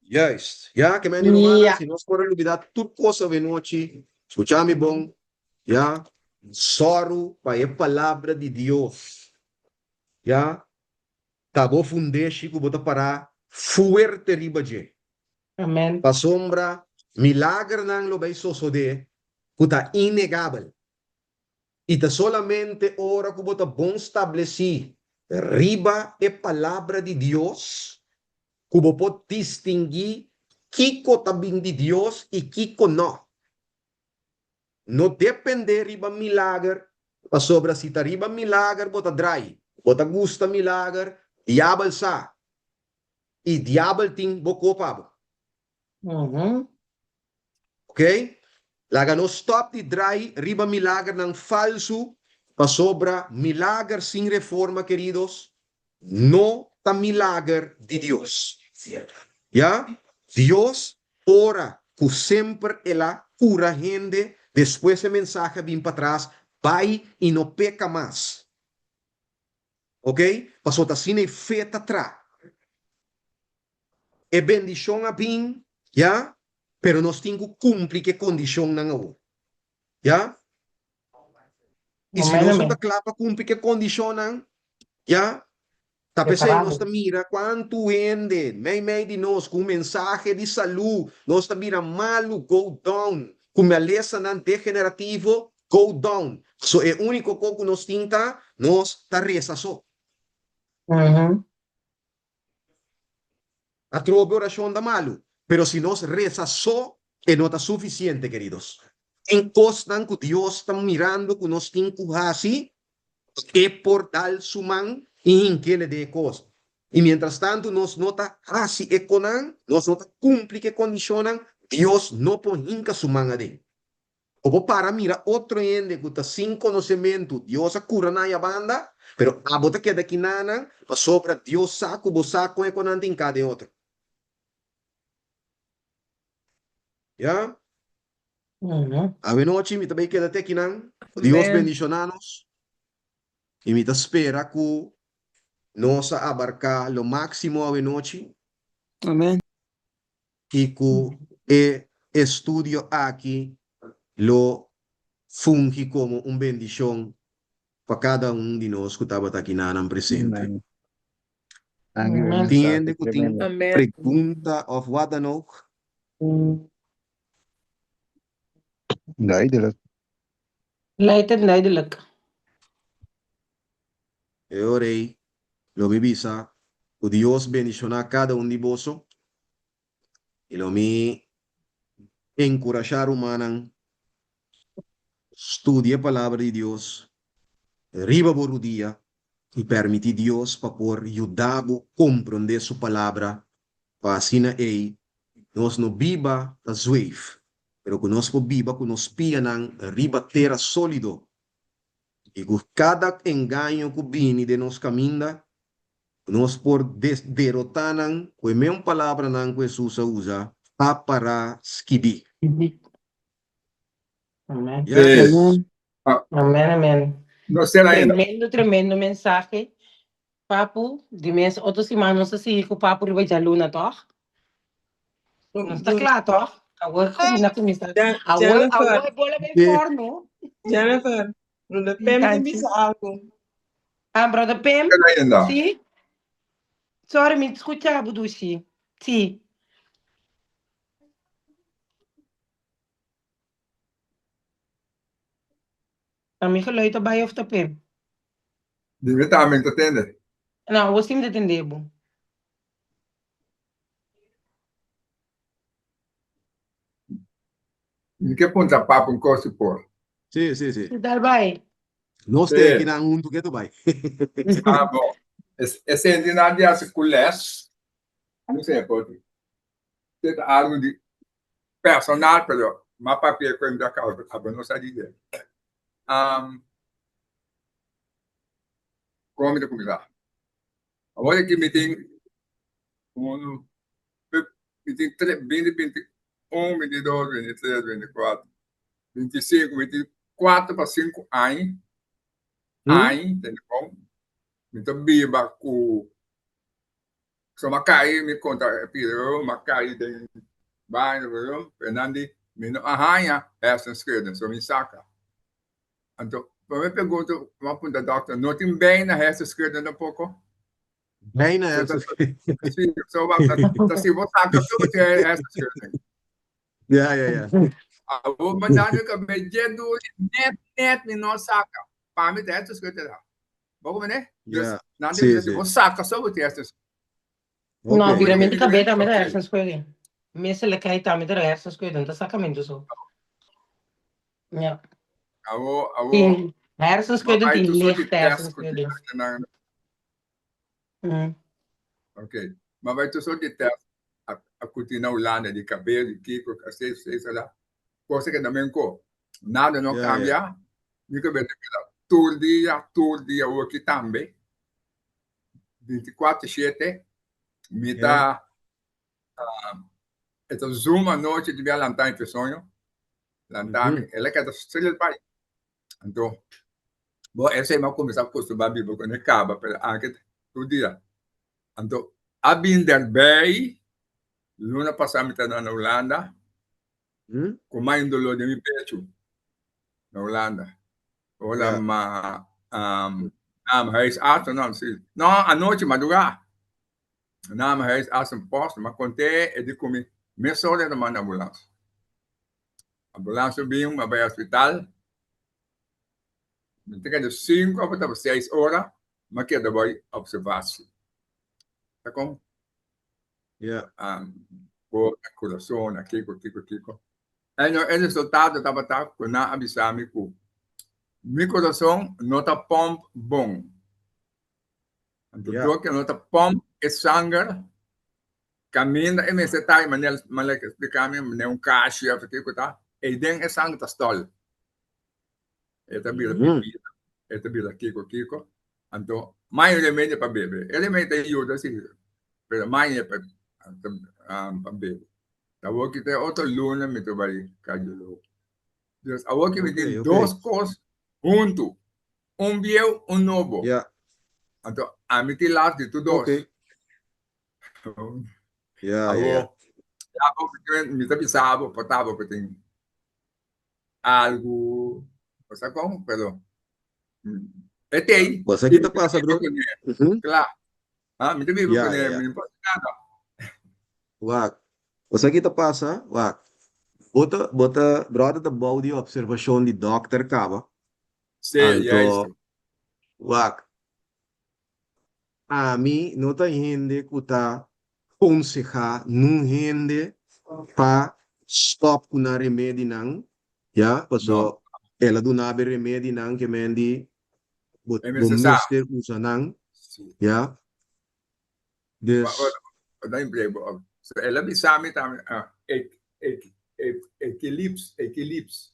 Juist. Ja, que me romana, Yeah. se nós for olvidar tudo coisa de noite, escuchame bom, ja, soro para a palavra de Deus. Ja, tá bom fundeixe que bota para fuerte riba je. Amen. Pa sombra, milagre nang lo bay sosode, puta inegável. E tá solamente ora que bota bom estabelecer riba a palavra de Deus, que pode distinguir Kiko tabing de Deus e Kiko não. Não depende riba milagre, pa sobra se tá riba milagre, bota dry, bota gusta milagre, diabel sa, e diabel ting boko pabo. Ok? Laga no stop di dry riba milagre ng falso, pa sobra milagre sin reforma, queridos, no ta milagre de Dios. Ya? Dios ora que sempre ela cura gente, después el mensaje vem para atrás, vai e no peca mais. Ok? Passou tá assim e feta atrás. E bendição a bem, ya? Pero nós temos que cumprir que condição não. Ya? E se nós não está claro para cumprir que condição não, ya? Tá pensando, nós mira quanto ende, meio de nós, com mensagem de saúde, nós mira malo, go down, com beleza não degenerativo, go down. So, é o único que nós tinta, nós tá reza só. A trova oração da malo, pero se nós reza só, não está suficiente, queridos. Em costan que Deus está mirando, que nós temos que fazer, é por tal suman, e em que ele dê coisa. E, mientras tanto, nós não está assim econan, nós não está cumprir que condicionam, Deus não põe nunca suman a dele. Ou para mirar outro ende que está sem conhecimento, Deus a cura na banda, pero a bota que daqui nana, para sobra Deus saco, bo saco econan em cada outro. Ya? A ver, noche, me também queda aqui nan. Deus bendicionanos. Y me espera que nos abarca lo máximo a noche Amén. y que el estudio aquí lo funge como una bendición para cada uno de nosotros que estaba aquí en presente. Amen. Thank you, Amen. Tiende que tem tremendo. Amen. pergunta of wat dan ook. Duidelijk. Leidt het duidelijk. Eu orei, lo me visa, que Dios bendiciona cada uno de vosotros y lo me encorajar humanan, estudie a palavra de Dios, riba por dia y permitir Dios para poder ayudar a comprender su palabra, para así nos no viva a zuif, pero que nos viva que nos pianan riba terra sólido. E com cada engano que vem de nos caminha, nós por derrotar com a mesma palavra que Jesus usa, para skidi. Amen. Yes. Amén. Amen, amen. No sei ainda. Tremendo mensaje. Papo, de mens, outros irmãos assim, que o papo de vai luna, toch? Não está claro, toch? Agora combina com isso. Agora bola bem forno. Jennifer, no de Sim, Pem Tanti. tem bisa algo. Ah, brother Pem? Não sei ainda. Sim? Sorry, me escuta, Budushi. Sim. A mim que leito vai of the Pem. Diretamente, entende? Não, eu sim de entender, bom. Em que ponto a papo com se pôr? Sim, sim, sim. Dar vai. Nós Sim. temos aqui na um do que tu vai. Ah, bom. Esse ainda não é assim, culés. Não sei, pode. Tem algo de personal, pero mas papel que eu me acabo, não sei dizer. Como de começar? Agora que me tem me tem 20, 21, 22, 23, 24, 25, 24 para 5 anos. Entendeu? Então, biba com só uma cair me conta pirou, uma cair de banho, Fernandi, me não arranha essa esquerda, só me saca. Então, para me pergunta, uma pergunta, doctor, não tem bem na essa esquerda um pouco? Bem na Sim, essa. só vai, se você saca, eu tenho essa esquerda. Ja. O mandando que me jedo net me não saca. Para mim, essa esquerda lá. Vamos ver, né? Ja. Não Sim, deve sim. você saca, só você essa esquerda. Não, Ok. viramente cabeta, me dá Ok. essas coisas. Me se le cai, tá, me dá essas coisas, então sacamento só. Ja. Sim, essas coisas tem licht, essas coisas. Ok. Mas vai tu só de teste a continuar lá de cabelo, de Kiko, sei lá. Coisa que também co. Nada não Yeah, cambia. Me que bem todo dia o aqui também. 24/7. Me tá essa Zoom a noite de lantar em sonho. Lantar, ela quer da estrela pai. Então, bom, essa é uma começar a acostumar a Bíblia quando acaba, para anche todo dia. Então, a Binder Bay, luna passada na Holanda, com mais dolor de meu peito, na Holanda. Olha, Yeah. mas não, sim. Não, à noite, madrugada. Não, mas posto, mas contei e de comer. Me soube de uma ambulância. A ambulância veio, mas vai ao hospital. Tem de 5 a 6 horas, mas que vai observar-se. Tá como? Yeah. O coração, Kiko. Aí, o resultado estava com na avisar-me que meu coração não está pomp bom. Então, que não está pomp e sangue, caminha e me está, mas explicar-me, não caixa, porque tá, e dentro é sangue está stol. Esta bila pipita, esta bila Kiko. Então, mais remédio para beber. Remédio ajuda, sim, mas mais é para beber. Então, que tem outro luna, me trabalhei, cajulo. Deus, agora que me tem duas coisas junto. um view, um novo. Yeah. Então, a mim te lá de tudo. Okay. Yeah, yeah. Me tá bisabo, potava, porque tem algo. Você como? Perdão. É tem. What's aqui tá passa, bro? Claro. Ah, me vivo Yeah, com yeah, ele, yeah. não importa nada. Wak. What's aqui tá passa? Wak. Bota, brother, da bal de observação de Dr. Kaba. Sim, é Anto, isso. wak. A mim, não tá gente que tá aconsejar, não gente para stop com a remédio, não. Já, passou. Ela do nabe remédio, não, que mendi, É bom necessário. mister usa, não. Sim. Já. Des, Da emprego. Ela me sabe também. Equilips.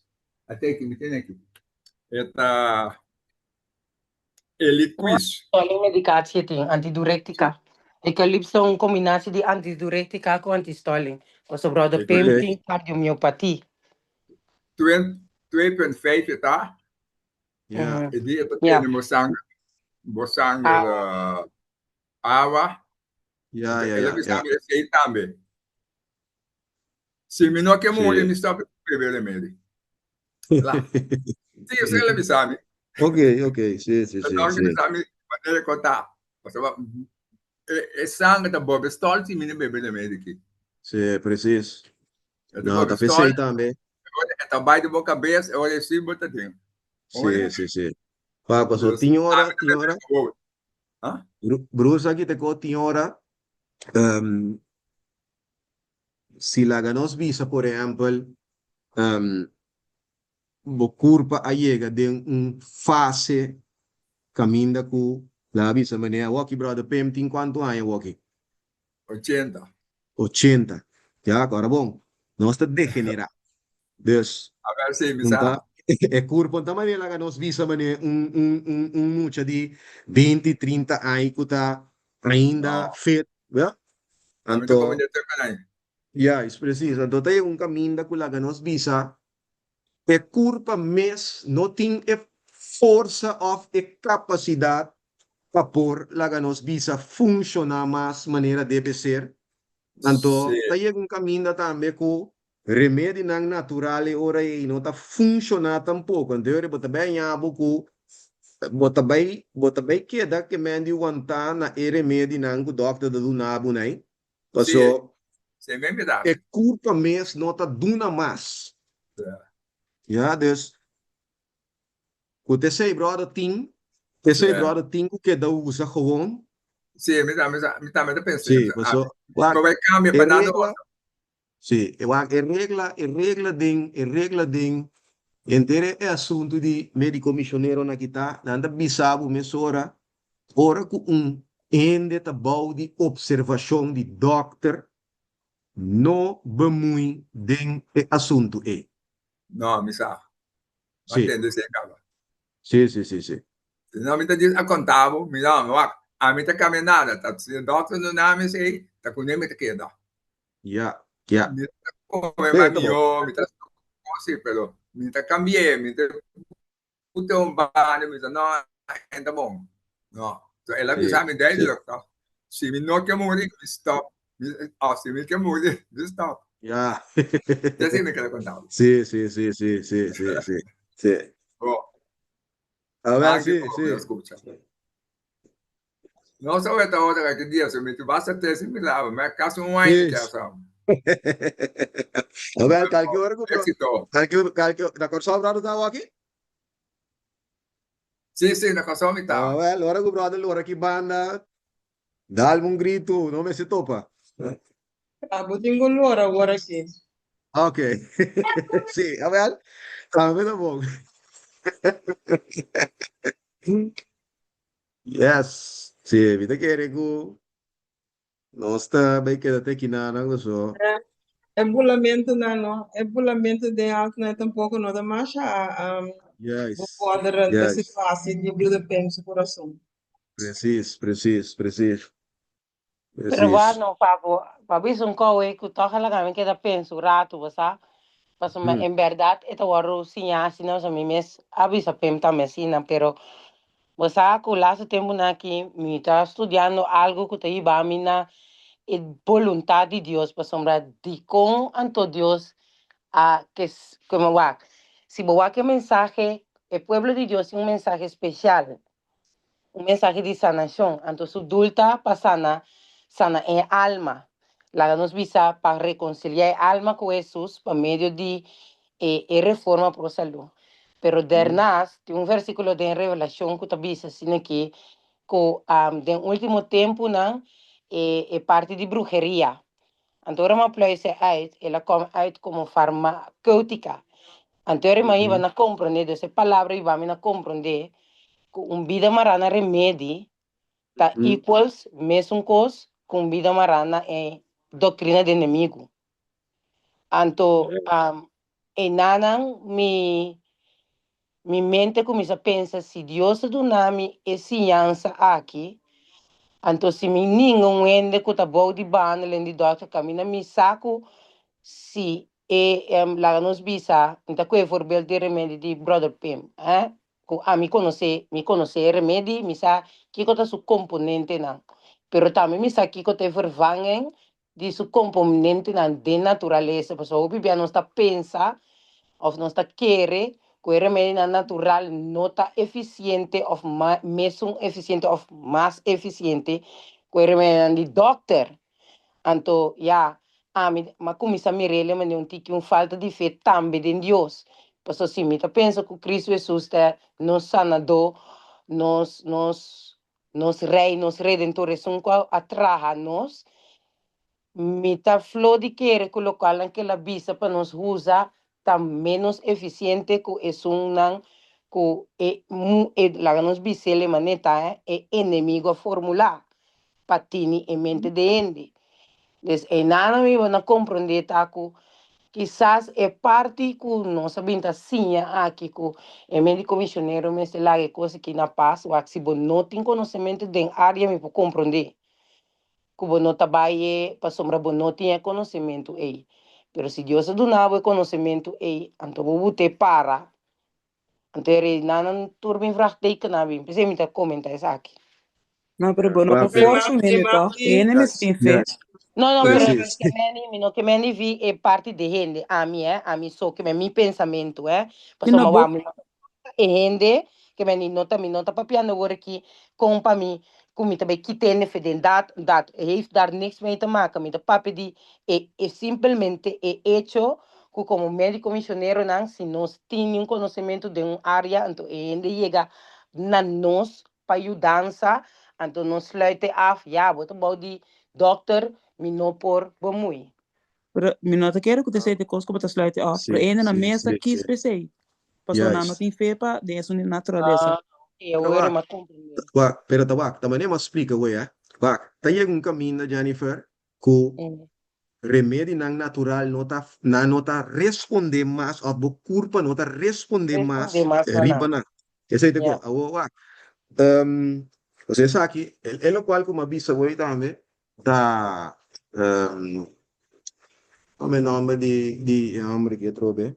Até que me tem aqui. Eta ele quiz. Stóling medicatie tem, antidiuretica. Eucalyptus é uma combinação de antidiuretica com antistóling. Você brother PEM okay. tem cardiomiopatia. 2,5 tá? Yeah. E dia Yeah. tem mo sangue água. Yeah, yeah, Ela yeah, me yeah. sabe esse também. Se me não que morrer, Sim. me stop escrever remédio. Lá. Sim, isso ela me sabe. Ok, ok, sim, sim, Então, sim, me sim. sabe, maneira contar. Você vai. É sangue da Bob Stoll, se me não beber remédio aqui. Sim, preciso. É da Não, Bob tá Stoll, pensei também. é trabalho de boca cabeça, olha assim, bota dentro. Sim, sim, sim. Pá, passou, tinha hora, Hã? Bruce aqui te tinha hora, se la ganos visa, por exemplo, bo curva a llega de fase caminda com la visa, mané, walkie brother, pem, tem quanto anos, walkie? 80. 80. Já, agora bom, não está degenerado. Dus, A ver se me punta, sabe. é curva, da maneira que nós visa, mané, mucha de 20, 30 anos que tá ainda fit, yeah? A mim tá como Anto, de tempo aí. yeah, é preciso. Anto, tem caminho da kula que nós visa, é curva mes, não tem força of e capacidade para pôr lá que nós visa funcionar mais maneira deve ser. Anto, Sim. tem caminho também com remédio não natural e ora e não está funcionando tampouco. Então, eu botar bem a boco, botar bem queda que mendi aguentar na remédio não que o doctor do nabo, né? Sim. Passou, Sem bem me dá. é culpa mesmo, não está duna mais. Ja, dus, você brother tem, você brother tem que da usa gewoon. Sim, me dá, pensando. Sim, passou. Não vai cambiar É para nada. regla, sim, é regla ding, entere é assunto de médico missioneiro na kita, nanda bisabo mesora, ora com ende tabau de observação de doctor, no bemui ding é assunto é. Não, me sabe. Sim, Atende sem acaba. sim, sim, sim, sim. Não, me tá dizendo, a contável, me dá, a mim tá caminhando, tá, se o doutor não dá, me sei, tá com nem me tá queda. Ya, ya. Me tá com me Tá bom. manio, me tá assim, pero, me tá cambiando, me tá puta um banho, me tá, não, tá bom. Não, então ela me Sim, sabe, me dá, sim. doctor. Se me não quer morrer, me stop. Se me quer morrer, me stop. Ya. Já sei me quer contar. Sí, sí, sí, sí, sí, sí, sí, sí. Bom, A ver, anche sí, come, sí. scusa. Non so questa volta che Dio se mi tu basta te si mi lava, ma caso un wine che Yes. sa. A ver, calque hora que bro. Éxito. Da corso brado tá aqui? Sì, sì, una cosa A unità. ver, hora que brado, hora que banda. Dá um grito, não me se topa. Ah, botinho agora aqui. Ok. Sí, a ver. Também tá bom. Yes. Sí, viste que rego. Não está bem que até que nada, não só. É bulamento não, é bulamento de alto, né? Tampouco não dá mais vou Yes. poder desse Yes. fase de brilho de penso coração. Preciso, preciso, preciso. Pero va, Preciso. no, papo, papi, son cosas que toca la que queda penso rato, ¿verdad? Pues en verdad, esto va a rusiar, si no, se me mes avisa pem también, pero Basta laatste tempo aqui, me está estudando algo que te iba a mina e voluntad de Dios, para sombra de con anto Dios a que como va. Si boa que mensaje, el pueblo de Dios es un mensaje especial, un mensaje de sanación. Entonces, su dulta pasana sana en alma. La nos visa para reconciliar alma con Jesús por medio de reforma por salud. Pero dernas, tem un versículo de Revelación que te dice assim que de último tempo não é parte de brujeria. Então, uma place uit, ela come uit como farmacêutica. Então, iba na compreender essa palavra e vai na compreender que vida marana remédio tá equals mesmo coisa com vida marana é doutrina do inimigo. Então, enanan mi mente começa a pensar se Deus do nome é ciência aqui. Então, se me ninguém ende que tá bom de banda, além de doctor, caminha me saco, se lá nos bisa, então que é forbil de remédio de brother Pim, me conhece remédio, me sa que tá su componente não, pero também me sa que te vervangen de su componente não de natureza, porque o bebê não está pensa, ou não está querer, que o remédio natural não está eficiente, ou mesmo eficiente, ou mais eficiente, que o remédio de doctor. Então, mas começa a mirar, mas não tem uma falta de fé também em Deus. Porque assim, eu penso que Cristo Jesus é nosso sanador, nos rei, nos redentores, são qual atraja nos. Mita flor de querer colocar naquela visa para nos usar tan menos eficiente que es un la nos bisele maneta enemigo formular patini en mente de ende. Des enana me van a comprender taco quizás é parte que nós sabemos assim aqui que o médico missionário me se lá coisa que na paz ou se não tem conhecimento de área me pode compreender que não trabalha para sombra não tem conhecimento aí. Pero se Deus do nada conhecimento aí, então vou te para. Então ele não turma fracte que na bem, precisa me comentar isso aqui. Não, pero bueno, Well, não força o menino, tá? Ele me tem fé. yes, Não, yes, pero yes. que me vi é parte de gente, a mim só que me pensamento, E na boca, vamos gente que me nota papiando agora aqui com para mim como também que tem dat heeft daar niks mee te maken met de papi die simplesmente é hecho que como médico missionário não se nós tem conhecimento de área então ele chega na nós para ajudança então nós sluiten af wat about die dokter me não por bemoei. pero me nota quero que você te coisa como tá sluit af. Pero ainda na mesa quis pensei. Passou na não tem fé para dessa natureza. Eu era uma compreender. Pero tabak, também mas explica, ué, Bak, tayo um caminho, Jennifer, que remédio não natural não tá responder mais, ou o corpo não tá responder mais, riba na. Esse é o que você sabe que ele qual como avisa hoje também da como é o nome de homem que trobe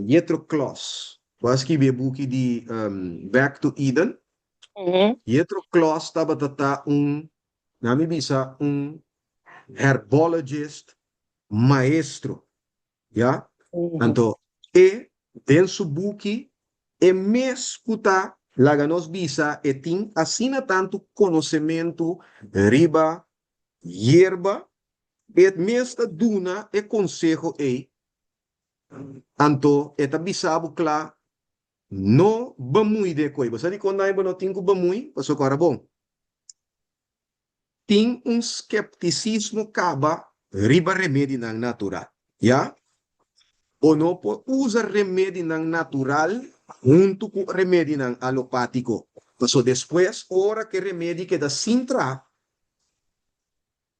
Jethro Kloss was que be book de Back to Eden. Jethro Kloss estava tata nami bisa herbologist maestro, ja? Então, dentro do book mes kuta laga nos bisa tem assina tanto conhecimento riba hierba mesta duna consejo anto eta bisabu kla no bamui de coi você de quando não tem que bamui passou para bom tem skepticismo caba riba remédio não natural, já? Ou não usa remédio não natural junto com remédio não alopático. Então, depois, hora que remédio que da sintra,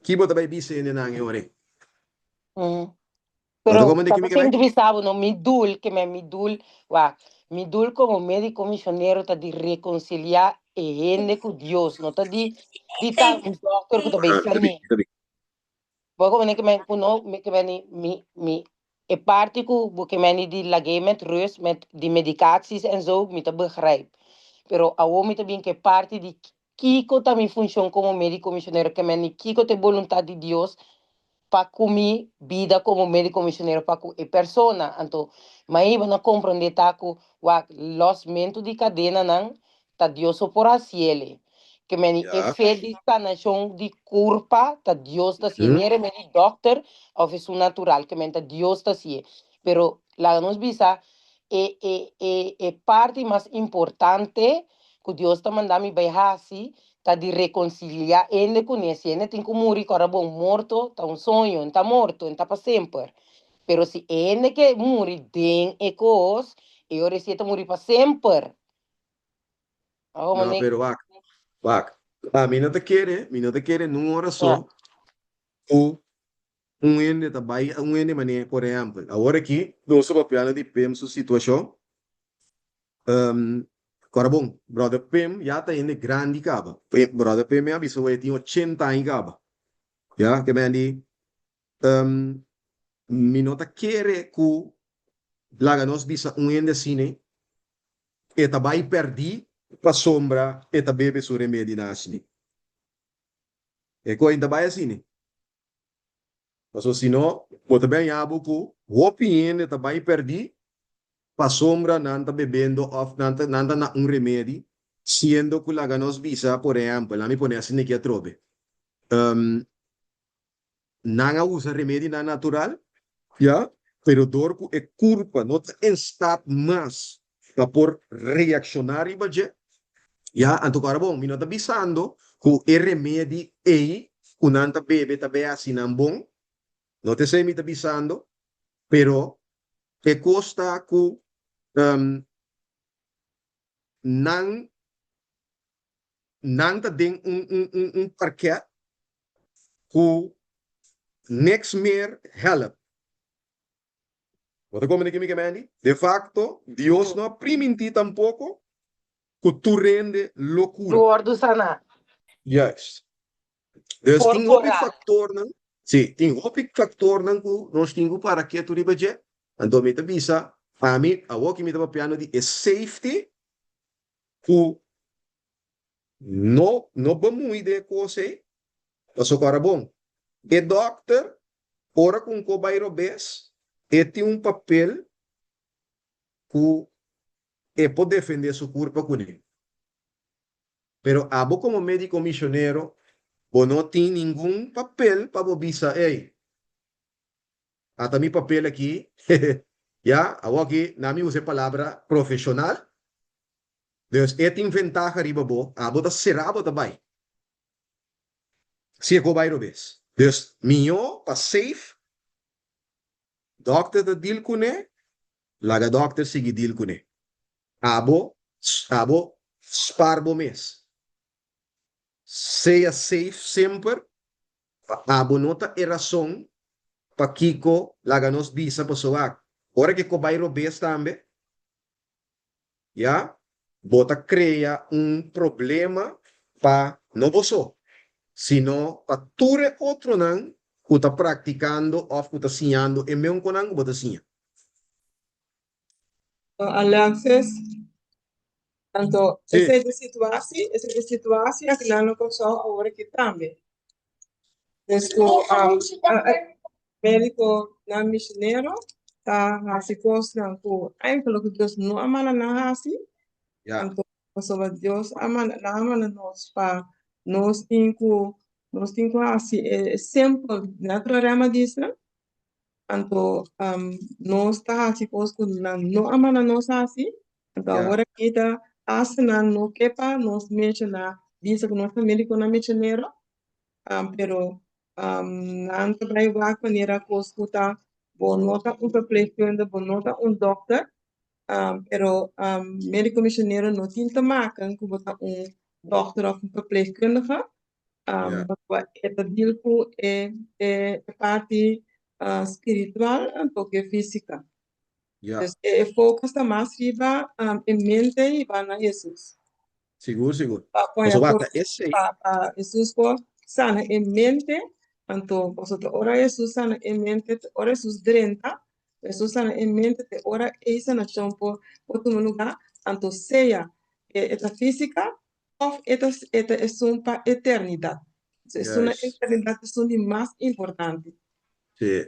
que você vai dizer não é hora. Pero sem divisar, no midul, que me midul como médico missionário está de reconciliar e gente com Deus, não está de tal um doctor que também sani. Porque me que me kuno que me é parte que me de lagement rust met die medicaties en zo, me te begrijp. pero a homem também que parte de Kiko também funciona como médico missionário, que me Kiko tem vontade de Deus para comer vida como médico missionário para a persona. Então, mas aí não compreender tá com o losmento de cadena não tá Deus por assim que me é fé de sanação de culpa tá Deus tá assim, nem é me doctor ou é natural que me tá Deus tá assim, pero lá nos bisa é parte mais importante que Deus está mandando me beijar assim tá de reconciliar ele conhece ele tem que morrer para bom morto tá sonho está morto está para sempre pero se ele que morrer tem ecos eu receita morrer para sempre No, pero vac. A mí no te quiere, no hora só. O ende também, ende mané, por exemplo. Agora aqui, nós somos piano de PM sua situação. Agora bom, brother PM já está indo grande caba. Brother PM já bisa vai ter 80 anos caba. Já, que me andi, mi não te quiere que laga nós bisa ende cine, e também perdi para sombra, e também bebe seu remédio na cine. E coisa também assim, mas se não, pode bem abo que o opinião também perdi para sombra nanta bebendo of nanta na remédio, sendo que la ganos visa, por exemplo, lá me pone assim que atrobe. Nanga usa remédio na natural, já, pero dorco é culpa, não está em estado mais para por reaccionar e baje. Já, então agora bom, me não está bisando que o remédio é que nanta bebe também assim não bom. No te sei me está bisando, pero te costa que nan te den un parquet que next meer help. Wat komen ik me de facto, Dios no priminti tampoco que tu rende loucura. Gordo sana. Juist. Dus tem outro factor, não? Sim, tem outro factor, não, que nós temos para que tu riba je. Então, me bisa, a mim, a o que me tava piano de safety, que não vamos de coisa, mas agora bom. E doctor, ora com o bairro bes, tem um papel que pode defender seu corpo com ele. Pero abo como médico missionário, não tem nenhum papel para você, ei, até mi papel aqui, já, aqui, na minha usa a palavra profissional, dus tem ventaja riba bo, abo da serabo também. Se é bairro bes. Dus, minho, para safe, doctor da deal com ele, laga doctor sigue deal com ele. Abo, sparbo mes. Seja safe sempre, abo nota e razão para Kiko laga nos visa para soar. Ora que o bairro bes também, já, bota cria problema para não você, sino para ture outro não que está praticando ou que está ensinando e mesmo com não bota ensinar. Alexis, tanto essa situação aqui lá no console agora que também. Médico na missionário tá assim constante com aquilo que Deus não amana na assim. Então, sobre Deus amana nós para nós temos assim sempre na programa disso. Então, nós tá assim com não amana nós assim. Então, agora que tá assim não quepa nós mencionar disso que nós médico na missionário. Pero nanti vai lá quando era consulta bonota verpleegkundige bonota dokter pero médico missionario não tinha te maken com dokter of verpleegkundige wat het deel ku parte espiritual en toque física. Dus focus ta mais riba em mente e vai na Jesus. Seguro. Jesus ko sana en mente, tanto vosotros ora Jesús sana en mente, ora Jesús drenta, Jesús sana en mente, te ora esa nación por tu lugar, tanto sea esta física o esta es para eternidad. Es una Yes. eternidad es una más importante. Sí.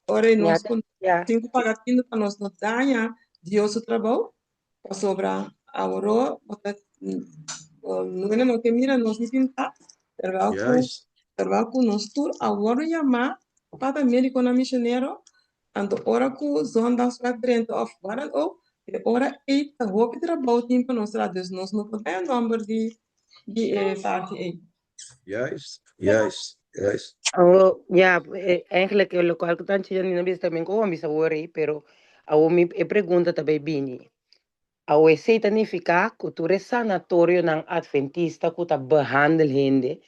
Ora, nós, Ya, quando ya. temos pagatindo para nós não ganhar Deus o trabalho, para sobrar a oro, não é não que mira nós não pintar, Yes. trabalho com nós tur, a oro chamar para médico na missionário, ando ora com zondas para dentro of varan o, ora eita hoop trabalho tem para nós lá, dus nós não podemos número de parte aí. Yes. Oh, ya, eigenlijk lo cual que tan chido ni no viste también como mis worry, pero a mi pregunta también bini. A ese significa que tu eres sanatorio ng adventista que ta behandel hindi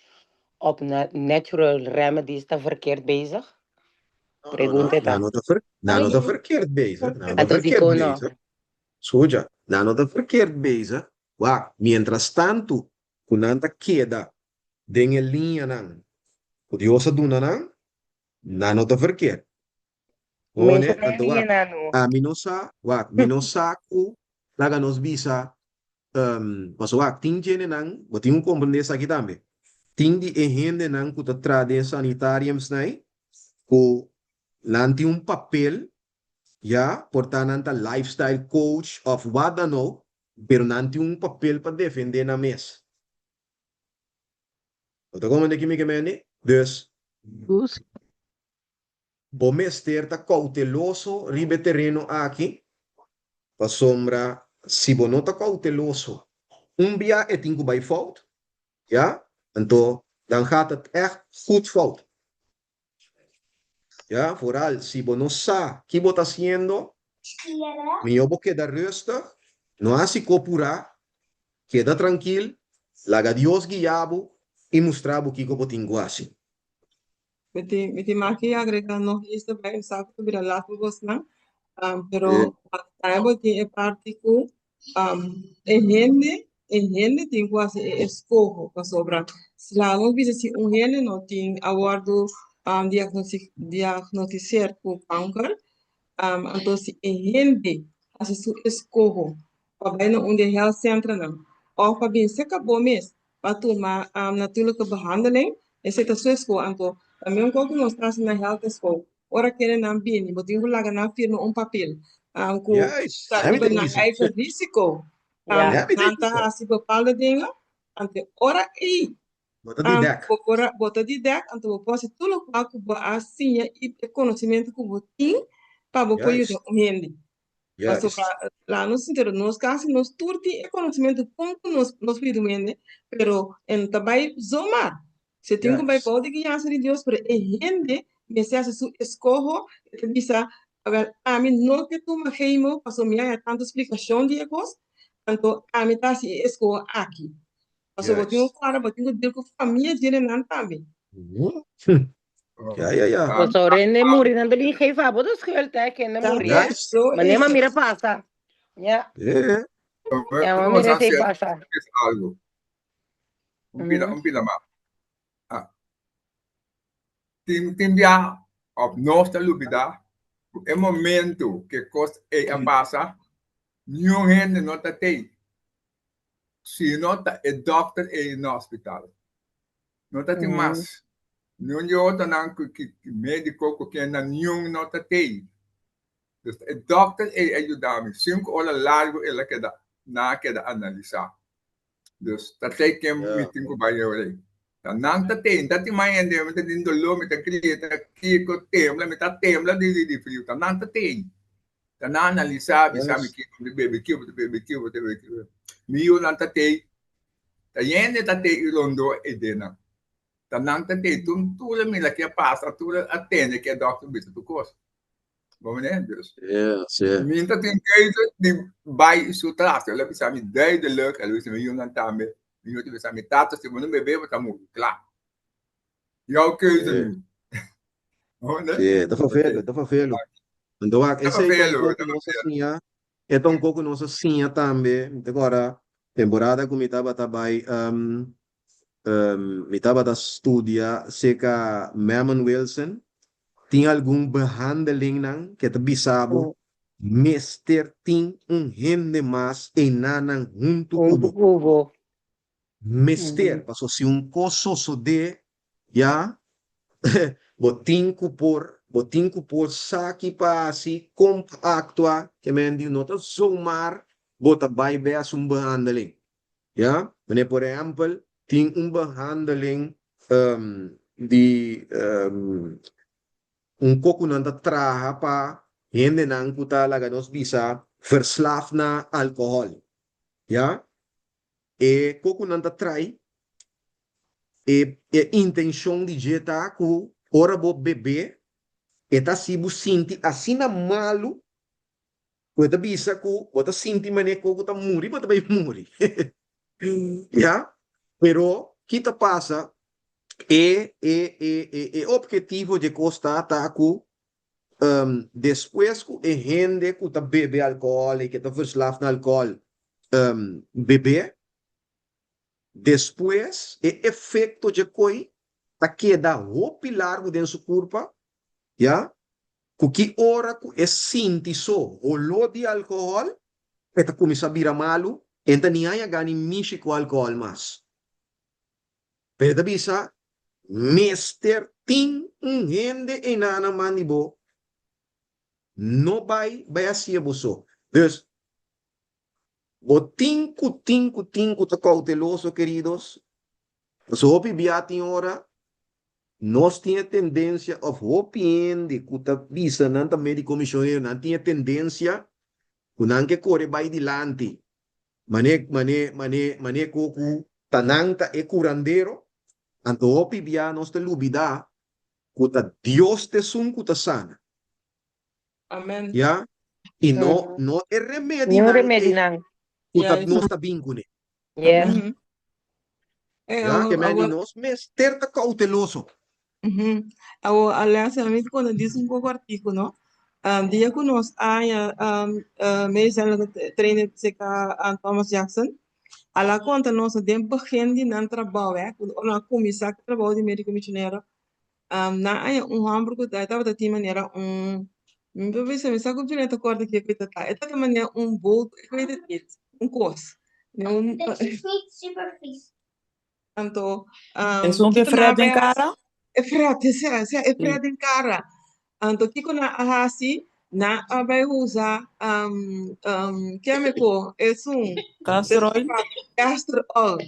op natural remedies ta verkeerd bezig? Pregunta ta. Nou, dat verkeerd bezig. Nou, dat Ato di verkeerd ko no. bezig. Soja, nou, dat verkeerd bezig. Wa, mientras tanto, kunanta queda den linha nang. O Dios aduna nang, nano dat verkeerd. Mensa One, na anto yun wa, ano. minosa ku, laga nos bisa, paso wa, tingene nang, batingo compreender sa kitambe. Ting di ehende nang ku trade sanitariums nai, ku nanti um papel, ja, portanto, lifestyle coach of wat dan ook, pero nanti um papel para defender na mesa. Wat kom ik me gemene? Dus, Gus. bom estar cauteloso ribe terreno aqui, para sombra, se você não está cauteloso, dia é tingo bij fout, ja, então, dan gaat het echt goed fout. Ja, vooral, si você não sabe o que você está fazendo, melhor quedar rustig, não há se copurar, queda tranquilo, laga Dios guiabo e mostrar o que você tem assim. Meti maki agregar nog iets erbij, een zaak te bieden laten we gaan. Pero taibo ti e parte ku e hende tem quase escojo para sobra. Se lá não visa se hende não tem aguardo diagnosticar com câncer, então se hende assim su escojo para bem onde health center não. Of para bem se acabou mês para tomar natuurlijke behandeling, esse é sua escojo, então também um pouco nós traz na health escojo. Ora querem não bem, botinho lá na firma papel. Com Juist, heb je iba het na gezien? eigen risico. Ja. Heb je het Nanta gezien? hasi bepaalde dingen. Ante ora Wat dat die dek? bota di dek, ante we posse tudo qua que bo assim e conhecimento que bo tem para bo poio de Juist, umende. Passo juist. lá no sentido nos casos nos turti e conhecimento pouco nos pido umende, pero en tabai zomar. Se tenho vai Juist. pode que já de Deus, pero e gente me se hace su escojo, te bisa a ver, a mim não que tu me heimo, passo minha tanta explicação de cos, tanto a mim tá se escojo aqui. Passo botinho Juist. claro, botinho de com família de nan também. Ja. Pues ahora en morir dando el jefe, a vos que el te que en morir. Juist. Manema mira pasa. Ya, Ja. ya Vamos mira a se hacer pasa. algo. Un pila más. Timbia op nossa lubida, é momento que coisa é a passa, nenhum gente não está tem. Se não está, é doctor é no hospital. Não está tem mais. Nenhum outro não que médico que não nenhum não está tem. Dus é doctor é ajudar-me. 5 horas largo ela queda na queda analisar. Dus dat tem que meeting com vai eu nang ta tem dati mai ende meta din dolo meta krieta ki ko temla meta temla di frio ta nang ta tem ta na analisa bisa mi ki de bebe ki mi yo nang ta tem ta yende ta te ilondo edena ta nang ta tem tu la mi la que passa tu la atende que doctor bisa tu cos vamos né Deus mi ta tem que de vai su trato la bisa mi dai de luk alo bisa mi yo nang tambe mi yo ti bisa mi tata se mo no bebe ta mu claro. Jouw keuze nu. Oh, né? Sim, tá favelo. Então, esse é um pouco nossa sinha. É um pouco nossa sinha também. Agora, temporada que me estava também, me estava a estudar, sei que Mammon Wilson tinha algum behandeling não, que te bisabo, Mester ting gente más enanan junto Junto kubo. cubo. Mester, paso si un coso so de, ya, botinku por saki pa si actua, que me di nota zomaar, bota bij bij als een behandeling. Ja, wanneer por ejemplo, ting een behandeling, die, un coco nanda traha pa, gente nang kuta laga nos bisa, verslaafd na alcohol. Ja, coco nanda trai, intenção de jeta ku ora bo bebê eta sibu sinti asina malu kueta bisa ku bota sinti mane ko kuta muri bota bay muri ya pero kita pasa objetivo de costa ta ku después ku gente ku ta bebe alcohol e que ta verslaafd na alcohol bebê depois, o efeito de coi tá queda roupa largo dentro do corpo, já? Que hora que é sinti só o lo de álcool, eta começa a virar malo, então nem há gani mishi com álcool mais. Pero bisa, mister ting gente enana manibo, não vai assim a você. Então, o tinco tá cauteloso, queridos. So, hopi biati ora, nós tinha tendência, of hopi de kuta visa, nanta médico missionário, não tinha tendência, kunang que corre vai dilante, mane koku, tananta e curandeiro, anto hopi bia nós te lubida, kuta Dios te sun kuta sana, Amen. ya, e no é remédio, Yung remedy nang. kuta Yeah, nós ta vincune, Yeah. Mhm. ya, que me nós mester ta cauteloso. Aliás, a mí cuando dice un poco artículo, ¿no? Dia que nós meestal trainen seca Thomas Jackson, a la conta nossa de begin die nan trabalho, na comissão que trabalho de médico missionário, na aya hamburgo da tava da tima era me pensa me saco de neta corda que feita tá, é da maneira bolo, feita course, né Super vies. Então, Es un que fred en cara? é fred em cara. Então, que quando a assim, na vai usar químico, é Castor oil? castor oil.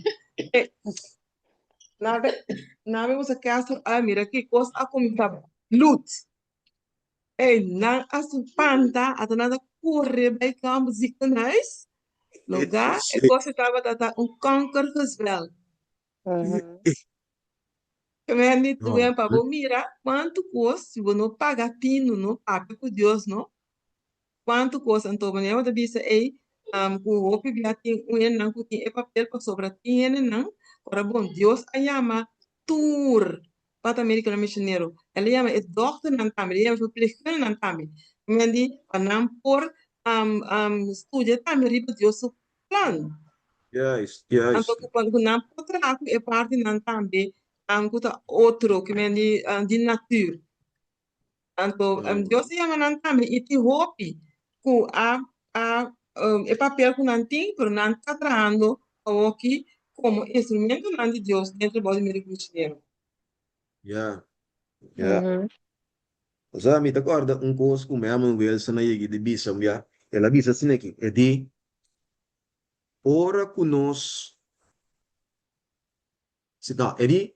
Na vai usar castor oil, mira que coisa a começar lut. Na a panta, a nada corre bem campo ziekenhuis. Lugar, é coisa estava kankergezwel. Eu niet doen para mira quanto custa se você não pagar pino, não paga com Deus, não? Quanto custa então, mas eu disse aí, o opi via tem não que tem papel para sobra tem não, para bom Deus a chama tour para América missionário. Ela chama é doctor não também, ela verpleegkundige não também. Mas die para não por estudo também riba Deus plan. Yes. Então, quando não por trabalho é parte não também. Kuta outro que men di natur. Anto Dios se llama nantame iti hopi ku e papel ku nanting pero nan tá trabajando aqui como instrumento nan de Dios dentro do body cristiano. Yeah. Sa mi tacorda un course come amo Wilson na yegi de bisa ya. Ela bisa sineki e di ora kunos se no, e di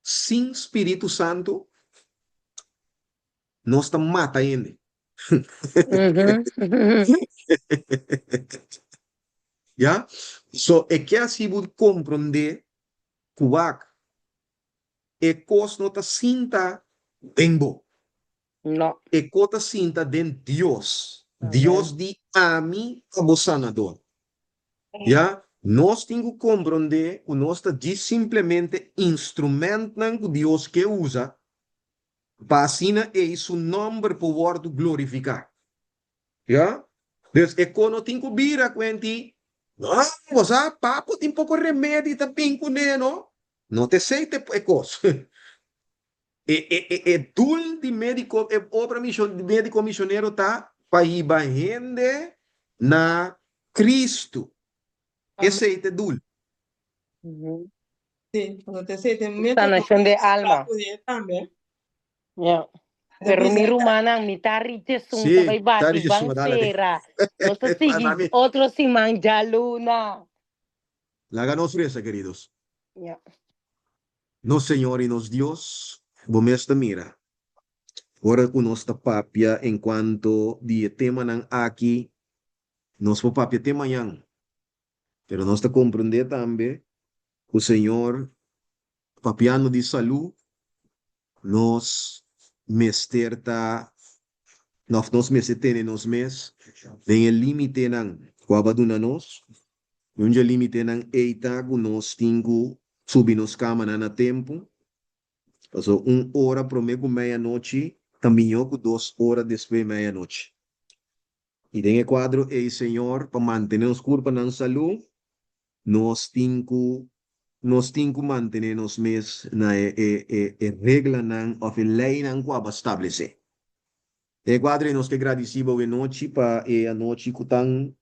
sin Espírito Santo nós estamos mata ele. Já? So, é que assim você compreender que é coisa não está sinta bem bom. No. É coisa sinta de Deus. Deus de ami como sanador. Já? Nós temos que compreender que nós estamos simplesmente instrumento que Deus que usa para assim é seu nome para poder glorificar. Já? Então, é quando tem que vir a quente. Não, você papo tem pouco remédio também com ele, não? Não te sei te é coisa. Dul de médico, obra médico missionário tá para ir gente na Cristo. Esse é o dul. Sí, cuando te say, te Sanación de alma. también. Yeah. Pero mi rumana, mi tarite sun Sí, tabay bati tarite sun, bang dale. sera. No se sigue otro si manja luna. La ganó suresa, queridos. Yeah. No, Señor y nos Dios, bomesta mira. Ora ku nos papia en cuanto di tema ng aquí, nos papia tema yang. Pero nos comprende también, o Señor, papiano de salud, nos mesterta, nos mesetene nos mes, den el límite ng kwabaduna nos, yung ja límite ng eita, nos tingu, subinos kama na tempo, so 1 hora promego meia-noite, caminhou com 2 horas depois de meia-noite. E tem o quadro, Senhor, para manter os curva na saúde, nós temos manter nos mês na regra nan of lei nan quaba estabelecer. E quadro nós que agradecemos a noite para a noite que tão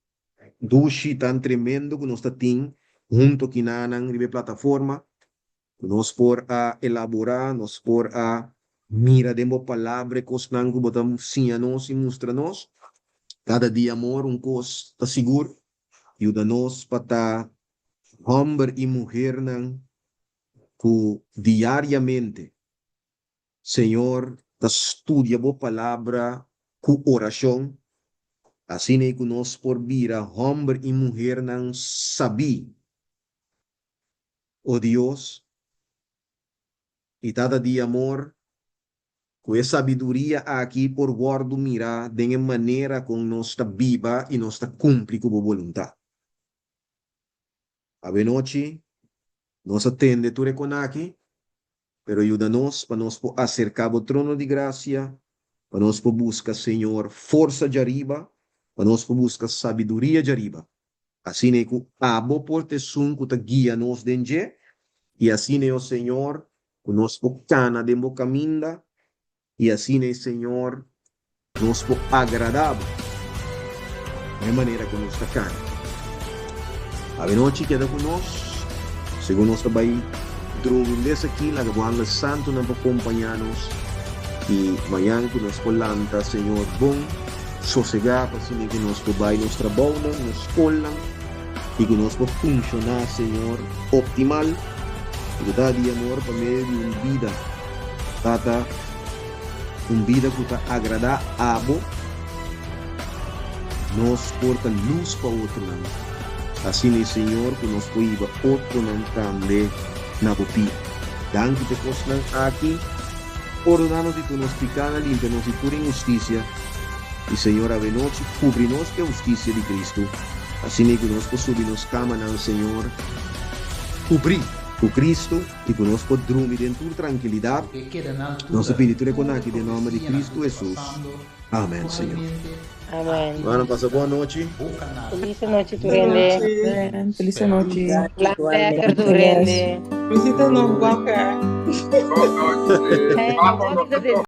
duche tão tremendo que nós tem junto que na plataforma, nós por a elaborar, nós por a mira de uma palavra que nós não botamos sim a nós e mostra-nos cada dia amor cos tá seguro e o da nós para homem e mulher não que diariamente Senhor tá estudia a palavra com oração assim é que nós por vira homem e mulher não sabe o Deus e cada dia amor com essa sabedoria aqui por guardo mirar de maneira como nós está viva e nós está cumpre com a vontade. A noite nós atende tudo com aqui, pero ajuda-nos para nós acercar ao trono de graça, para nós buscar Senhor força de arriba, para nós buscar sabedoria de arriba. Assim é que a boa proteção que guia nos dentro e assim é o Senhor que nós cana de boa caminho. E assim, Senhor, nos for agradável de maneira que nos está a noite queda conosco, segundo nós também drogas aqui, lá que santo não para acompanhar-nos e amanhã que nós colanta, Senhor, bom, sossegar, assim que nós vai nos trabalho, nos escola e que nós funcionar, Senhor, optimal, e que dá de amor para meio de uma vida, tata, vida que está agradar a abo, nos porta luz para outro lado. Assim, Senhor, que nos proíba outro lado também na bopi. Dan que te costan aqui, ordenamos de que nos picana, limpa-nos de pura injusticia. E, Senhor, a noite, cubre-nos com a justiça de Cristo. Assim que nós subimos cama ao Senhor, cobrir com Cristo e que nós podemos dormir dentro de tranquilidade. Nosso espírito reconhece em nome de Cristo Jesus. Amém, Senhor. Amém. Bueno, passa boa noite. Feliz noite, Turende. Feliz noite. Placer, Turende. Visita-nos qualquer. Boa noite.